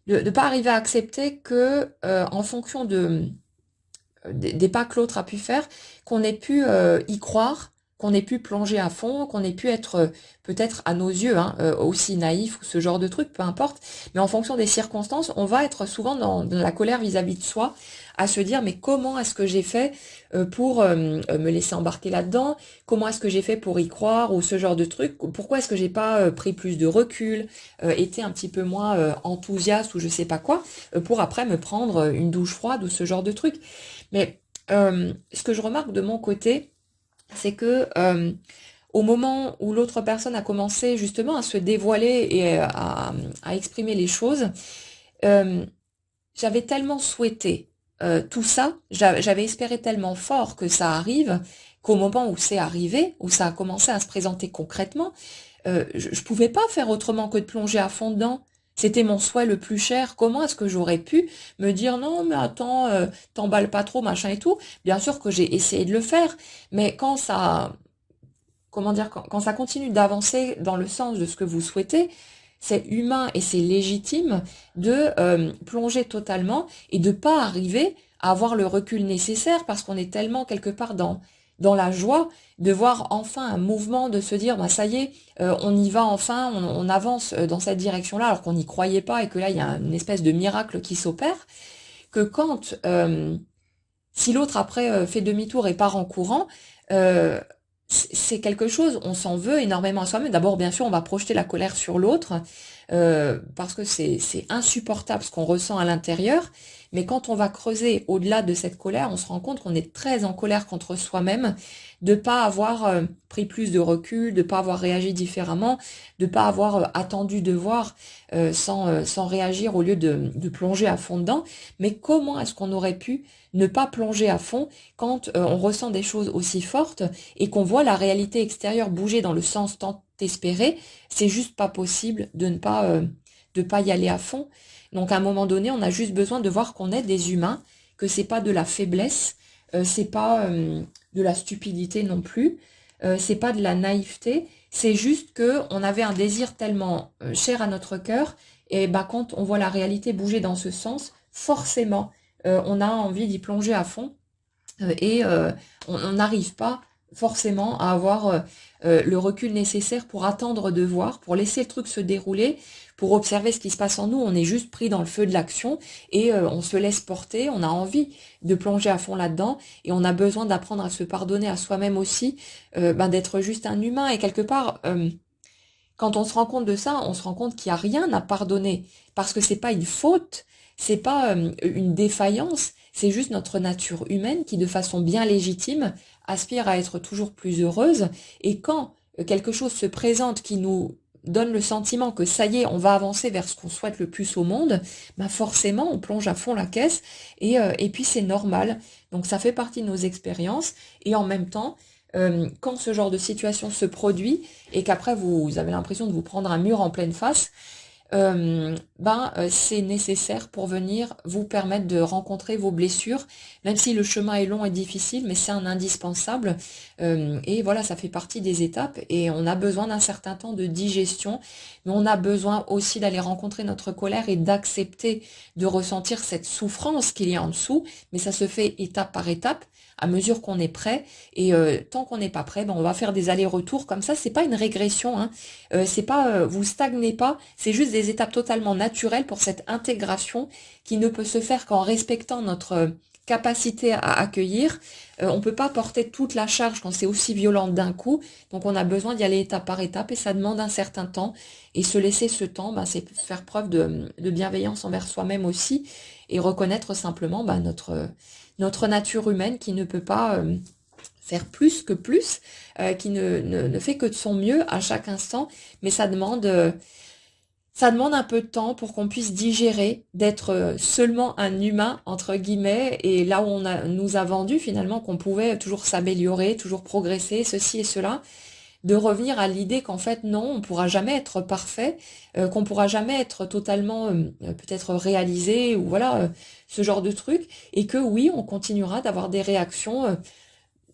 de ne pas arriver à accepter que en fonction des pas que l'autre a pu faire, qu'on ait pu y croire, qu'on ait pu plonger à fond, qu'on ait pu être peut-être à nos yeux aussi naïf ou ce genre de truc, peu importe. Mais en fonction des circonstances, on va être souvent dans la colère vis-à-vis de soi, à se dire mais comment est-ce que j'ai fait pour me laisser embarquer là-dedans? Comment est-ce que j'ai fait pour y croire ou ce genre de truc? Pourquoi est-ce que j'ai pas pris plus de recul, été un petit peu moins enthousiaste ou je sais pas quoi, pour après me prendre une douche froide ou ce genre de truc? Mais ce que je remarque de mon côté, c'est que au moment où l'autre personne a commencé justement à se dévoiler et à exprimer les choses, euh, j'avais tellement souhaité tout ça, j'avais espéré tellement fort que ça arrive, qu'au moment où c'est arrivé, où ça a commencé à se présenter concrètement, je pouvais pas faire autrement que de plonger à fond dedans. C'était mon souhait le plus cher. Comment est-ce que j'aurais pu me dire non, mais attends, t'emballes pas trop, machin et tout. Bien sûr que j'ai essayé de le faire, mais quand ça, comment dire, quand ça continue d'avancer dans le sens de ce que vous souhaitez, c'est humain et c'est légitime de plonger totalement et de pas arriver à avoir le recul nécessaire parce qu'on est tellement quelque part dans la joie de voir enfin un mouvement, de se dire bah ça y est, on y va enfin, on avance dans cette direction-là alors qu'on n'y croyait pas et que là il y a une espèce de miracle qui s'opère, que quand si l'autre après fait demi-tour et part en courant, euh, c'est quelque chose, on s'en veut énormément à soi-même. D'abord, bien sûr, on va projeter la colère sur l'autre, parce que c'est insupportable ce qu'on ressent à l'intérieur. Mais quand on va creuser au-delà de cette colère, on se rend compte qu'on est très en colère contre soi-même, de pas avoir pris plus de recul, de pas avoir réagi différemment, de pas avoir attendu de voir sans réagir au lieu de plonger à fond dedans. Mais comment est-ce qu'on aurait pu ne pas plonger à fond quand on ressent des choses aussi fortes et qu'on voit la réalité extérieure bouger dans le sens tant espéré? C'est juste pas possible de pas y aller à fond. Donc à un moment donné, on a juste besoin de voir qu'on est des humains, que c'est pas de la faiblesse, c'est pas de la stupidité non plus, c'est pas de la naïveté, c'est juste que on avait un désir tellement cher à notre cœur, et bah quand on voit la réalité bouger dans ce sens, forcément on a envie d'y plonger à fond et on n'arrive pas forcément à avoir le recul nécessaire pour attendre de voir, pour laisser le truc se dérouler, pour observer ce qui se passe en nous. On est juste pris dans le feu de l'action et on se laisse porter, on a envie de plonger à fond là-dedans et on a besoin d'apprendre à se pardonner à soi-même aussi, d'être juste un humain et quelque part... quand on se rend compte de ça, on se rend compte qu'il n'y a rien à pardonner parce que c'est pas une faute, c'est pas une défaillance, c'est juste notre nature humaine qui, de façon bien légitime, aspire à être toujours plus heureuse. Et quand quelque chose se présente qui nous donne le sentiment que ça y est, on va avancer vers ce qu'on souhaite le plus au monde, bah forcément, on plonge à fond la caisse et puis c'est normal. Donc ça fait partie de nos expériences et en même temps, quand ce genre de situation se produit et qu'après vous avez l'impression de vous prendre un mur en pleine face, c'est nécessaire pour venir vous permettre de rencontrer vos blessures, même si le chemin est long et difficile, mais c'est un indispensable. Et voilà, ça fait partie des étapes et on a besoin d'un certain temps de digestion, mais on a besoin aussi d'aller rencontrer notre colère et d'accepter de ressentir cette souffrance qu'il y a en dessous, mais ça se fait étape par étape à mesure qu'on est prêt. Et tant qu'on n'est pas prêt, on va faire des allers-retours comme ça. C'est pas une régression, hein. C'est pas, vous stagnez pas. C'est juste des étapes totalement naturelles pour cette intégration qui ne peut se faire qu'en respectant notre capacité à accueillir. On peut pas porter toute la charge quand c'est aussi violent d'un coup. Donc on a besoin d'y aller étape par étape et ça demande un certain temps. Et se laisser ce temps, c'est faire preuve de bienveillance envers soi-même aussi et reconnaître simplement notre nature humaine qui ne peut pas faire plus que plus, qui ne fait que de son mieux à chaque instant, mais ça demande un peu de temps pour qu'on puisse digérer d'être seulement un humain, entre guillemets, et là où nous a vendu finalement qu'on pouvait toujours s'améliorer, toujours progresser, ceci et cela, de revenir à l'idée qu'en fait non, on pourra jamais être parfait, qu'on pourra jamais être totalement peut-être réalisé, ou voilà, ce genre de truc, et que oui, on continuera d'avoir des réactions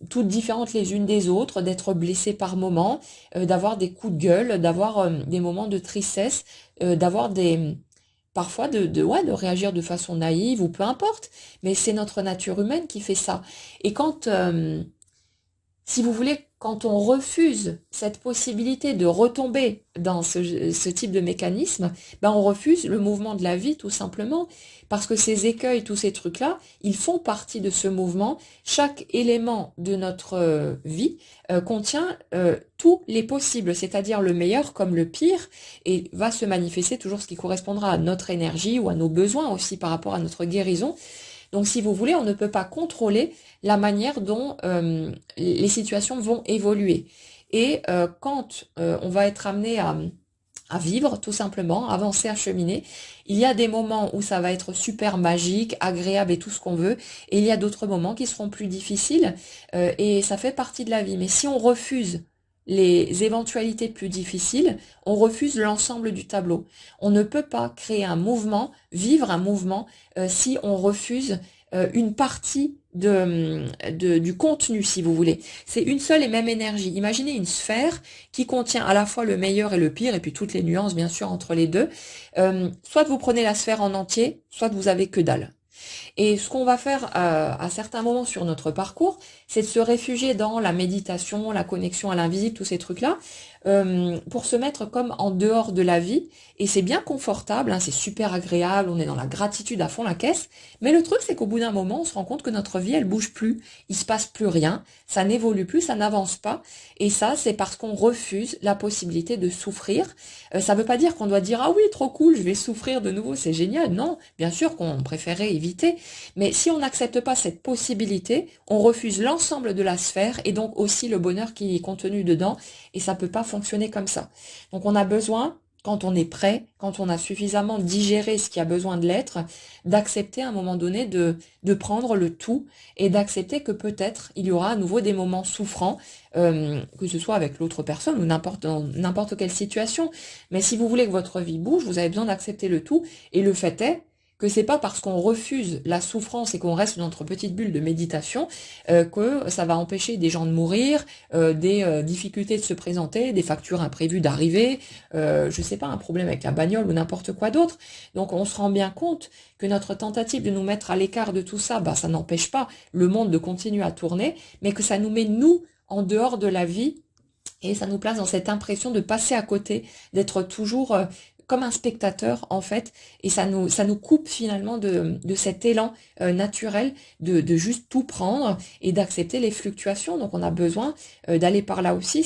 toutes différentes les unes des autres, d'être blessé par moments, d'avoir des coups de gueule, d'avoir des moments de tristesse, d'avoir des parfois de réagir de façon naïve ou peu importe, mais c'est notre nature humaine qui fait ça. Et quand si vous voulez, quand on refuse cette possibilité de retomber dans ce type de mécanisme, on refuse le mouvement de la vie tout simplement, parce que ces écueils, tous ces trucs-là, ils font partie de ce mouvement. Chaque élément de notre vie contient tous les possibles, c'est-à-dire le meilleur comme le pire, et va se manifester toujours ce qui correspondra à notre énergie ou à nos besoins aussi par rapport à notre guérison. Donc, si vous voulez, on ne peut pas contrôler la manière dont les situations vont évoluer. Et quand on va être amené à vivre, tout simplement, avancer, à cheminer, il y a des moments où ça va être super magique, agréable et tout ce qu'on veut, et il y a d'autres moments qui seront plus difficiles, et ça fait partie de la vie. Mais si on refuse les éventualités plus difficiles, on refuse l'ensemble du tableau. On ne peut pas créer un mouvement, vivre un mouvement, si on refuse une partie du contenu, si vous voulez. C'est une seule et même énergie. Imaginez une sphère qui contient à la fois le meilleur et le pire, et puis toutes les nuances, bien sûr, entre les deux. Soit vous prenez la sphère en entier, soit vous avez que dalle. Et ce qu'on va faire à certains moments sur notre parcours, c'est de se réfugier dans la méditation, la connexion à l'invisible, tous ces trucs-là, pour se mettre comme en dehors de la vie. Et c'est bien confortable, hein, c'est super agréable, on est dans la gratitude à fond la caisse. Mais le truc, c'est qu'au bout d'un moment, on se rend compte que notre vie, elle bouge plus, il se passe plus rien, ça n'évolue plus, ça n'avance pas. Et ça, c'est parce qu'on refuse la possibilité de souffrir. Ça veut pas dire qu'on doit dire ah oui, trop cool, je vais souffrir de nouveau, c'est génial. Non, bien sûr qu'on préférait éviter. Mais si on n'accepte pas cette possibilité, on refuse l'ensemble de la sphère et donc aussi le bonheur qui est contenu dedans. Et ça peut pas fonctionner comme ça. Donc on a besoin, quand on est prêt, quand on a suffisamment digéré ce qui a besoin de l'être, d'accepter à un moment donné de prendre le tout et d'accepter que peut-être il y aura à nouveau des moments souffrants, que ce soit avec l'autre personne ou dans n'importe quelle situation. Mais si vous voulez que votre vie bouge, vous avez besoin d'accepter le tout. Et le fait est que c'est pas parce qu'on refuse la souffrance et qu'on reste dans notre petite bulle de méditation que ça va empêcher des gens de mourir, des difficultés de se présenter, des factures imprévues d'arriver, je sais pas, un problème avec la bagnole ou n'importe quoi d'autre. Donc on se rend bien compte que notre tentative de nous mettre à l'écart de tout ça, ça n'empêche pas le monde de continuer à tourner, mais que ça nous met nous en dehors de la vie. Et ça nous place dans cette impression de passer à côté, d'être toujours comme un spectateur en fait, et ça nous coupe finalement de cet élan naturel de juste tout prendre et d'accepter les fluctuations. Donc on a besoin d'aller par là aussi,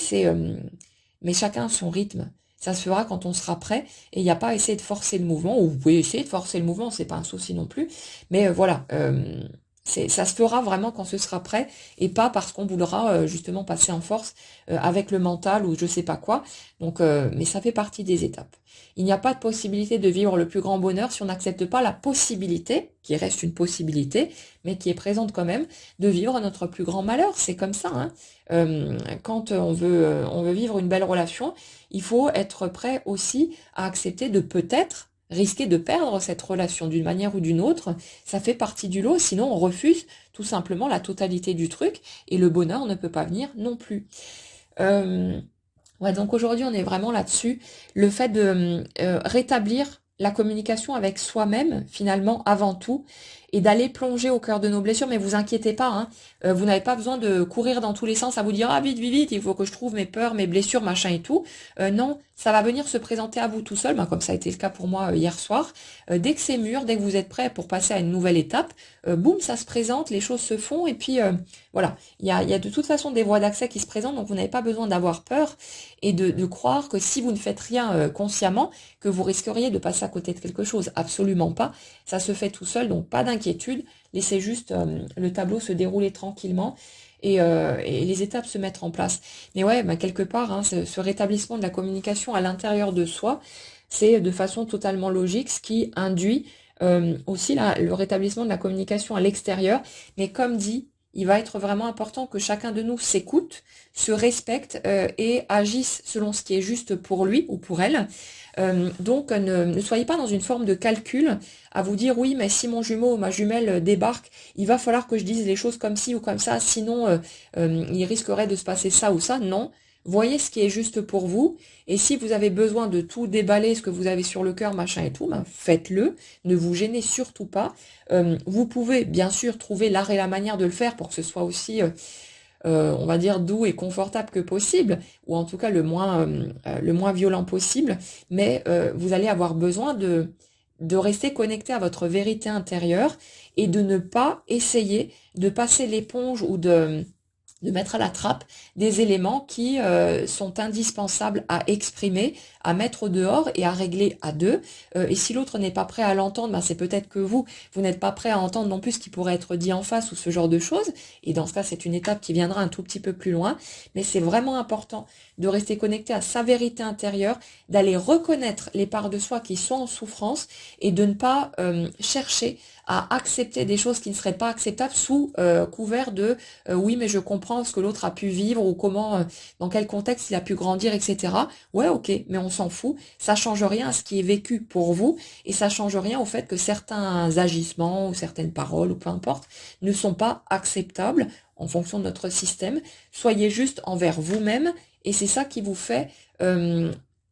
mais chacun a son rythme. Ça se fera quand on sera prêt, et il n'y a pas à essayer de forcer le mouvement, ou vous pouvez essayer de forcer le mouvement, c'est pas un souci non plus, mais voilà, Ça se fera vraiment quand ce sera prêt et pas parce qu'on voudra justement passer en force avec le mental ou je sais pas quoi. Donc, mais ça fait partie des étapes. Il n'y a pas de possibilité de vivre le plus grand bonheur si on n'accepte pas la possibilité, qui reste une possibilité, mais qui est présente quand même, de vivre notre plus grand malheur. C'est comme ça, hein. Quand on veut vivre une belle relation, il faut être prêt aussi à accepter de peut-être risquer de perdre cette relation d'une manière ou d'une autre. Ça fait partie du lot, sinon on refuse tout simplement la totalité du truc et le bonheur ne peut pas venir non plus. Ouais, donc aujourd'hui on est vraiment là-dessus, le fait de rétablir la communication avec soi-même finalement avant tout et d'aller plonger au cœur de nos blessures, mais vous inquiétez pas, hein, vous n'avez pas besoin de courir dans tous les sens à vous dire ah vite vite vite il faut que je trouve mes peurs, mes blessures, machin et tout. Non, ça va venir se présenter à vous tout seul, ben, comme ça a été le cas pour moi hier soir. Dès que c'est mûr, dès que vous êtes prêt pour passer à une nouvelle étape, boum, ça se présente, les choses se font et puis voilà, il y a de toute façon des voies d'accès qui se présentent, donc vous n'avez pas besoin d'avoir peur et de croire que si vous ne faites rien consciemment, que vous risqueriez de passer à côté de quelque chose. Absolument pas. Ça se fait tout seul, donc pas d'inquiétude. Laissez juste le tableau se dérouler tranquillement et les étapes se mettre en place. Mais ouais, bah, quelque part, hein, ce rétablissement de la communication à l'intérieur de soi, c'est de façon totalement logique, ce qui induit aussi le rétablissement de la communication à l'extérieur. Mais comme dit, il va être vraiment important que chacun de nous s'écoute, se respecte et agisse selon ce qui est juste pour lui ou pour elle. Donc ne soyez pas dans une forme de calcul à vous dire oui mais si mon jumeau ou ma jumelle débarque, il va falloir que je dise les choses comme ci ou comme ça, sinon il risquerait de se passer ça ou ça. Non, voyez ce qui est juste pour vous et si vous avez besoin de tout déballer, ce que vous avez sur le cœur, machin et tout, ben, faites-le, ne vous gênez surtout pas. Vous pouvez bien sûr trouver l'art et la manière de le faire pour que ce soit aussi on va dire doux et confortable que possible, ou en tout cas le moins violent possible, mais vous allez avoir besoin de rester connecté à votre vérité intérieure et de ne pas essayer de passer l'éponge ou de mettre à la trappe des éléments qui sont indispensables à exprimer, à mettre dehors et à régler à deux. Et si l'autre n'est pas prêt à l'entendre, ben c'est peut-être que vous n'êtes pas prêt à entendre non plus ce qui pourrait être dit en face ou ce genre de choses. Et dans ce cas, c'est une étape qui viendra un tout petit peu plus loin. Mais c'est vraiment important de rester connecté à sa vérité intérieure, d'aller reconnaître les parts de soi qui sont en souffrance et de ne pas chercher à accepter des choses qui ne seraient pas acceptables sous couvert de oui mais je comprends ce que l'autre a pu vivre ou comment, dans quel contexte il a pu grandir, etc. Ouais ok, mais on s'en fout, ça change rien à ce qui est vécu pour vous et ça change rien au fait que certains agissements ou certaines paroles ou peu importe ne sont pas acceptables en fonction de notre système. Soyez juste envers vous-même et c'est ça qui vous fait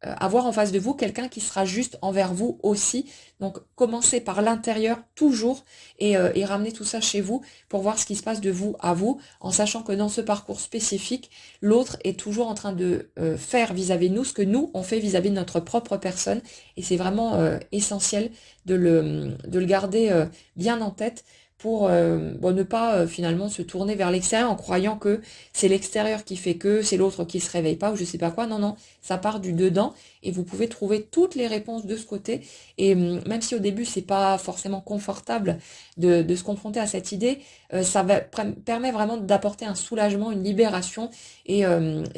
avoir en face de vous quelqu'un qui sera juste envers vous aussi. Donc commencez par l'intérieur toujours et ramenez tout ça chez vous pour voir ce qui se passe de vous à vous, en sachant que dans ce parcours spécifique, l'autre est toujours en train de faire vis-à-vis de nous ce que nous on fait vis-à-vis de notre propre personne. Et c'est vraiment essentiel de le garder bien en tête pour bon, ne pas finalement se tourner vers l'extérieur en croyant que c'est l'extérieur qui fait que, c'est l'autre qui se réveille pas ou je sais pas quoi. Non, non, ça part du dedans et vous pouvez trouver toutes les réponses de ce côté. Et même si au début c'est pas forcément confortable de se confronter à cette idée, ça permet vraiment d'apporter un soulagement, une libération et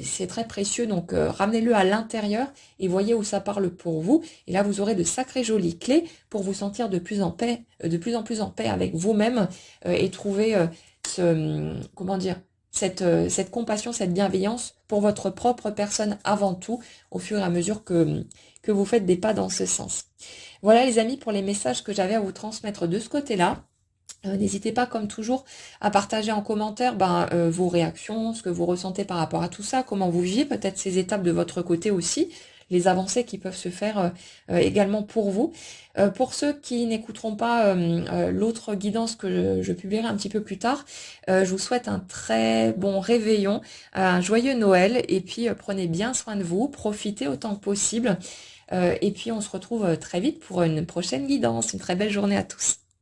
c'est très précieux. Donc ramenez-le à l'intérieur et voyez où ça parle pour vous. Et là vous aurez de sacrées jolies clés pour vous sentir de plus en paix, de plus en plus en paix avec vous-même et trouver comment dire, cette compassion, cette bienveillance pour votre propre personne avant tout, au fur et à mesure que vous faites des pas dans ce sens. Voilà les amis pour les messages que j'avais à vous transmettre de ce côté-là. N'hésitez pas comme toujours à partager en commentaire vos réactions, ce que vous ressentez par rapport à tout ça, comment vous vivez peut-être ces étapes de votre côté aussi, les avancées qui peuvent se faire également pour vous. Pour ceux qui n'écouteront pas l'autre guidance que je publierai un petit peu plus tard, je vous souhaite un très bon réveillon, un joyeux Noël et puis prenez bien soin de vous, profitez autant que possible et puis on se retrouve très vite pour une prochaine guidance. Une très belle journée à tous.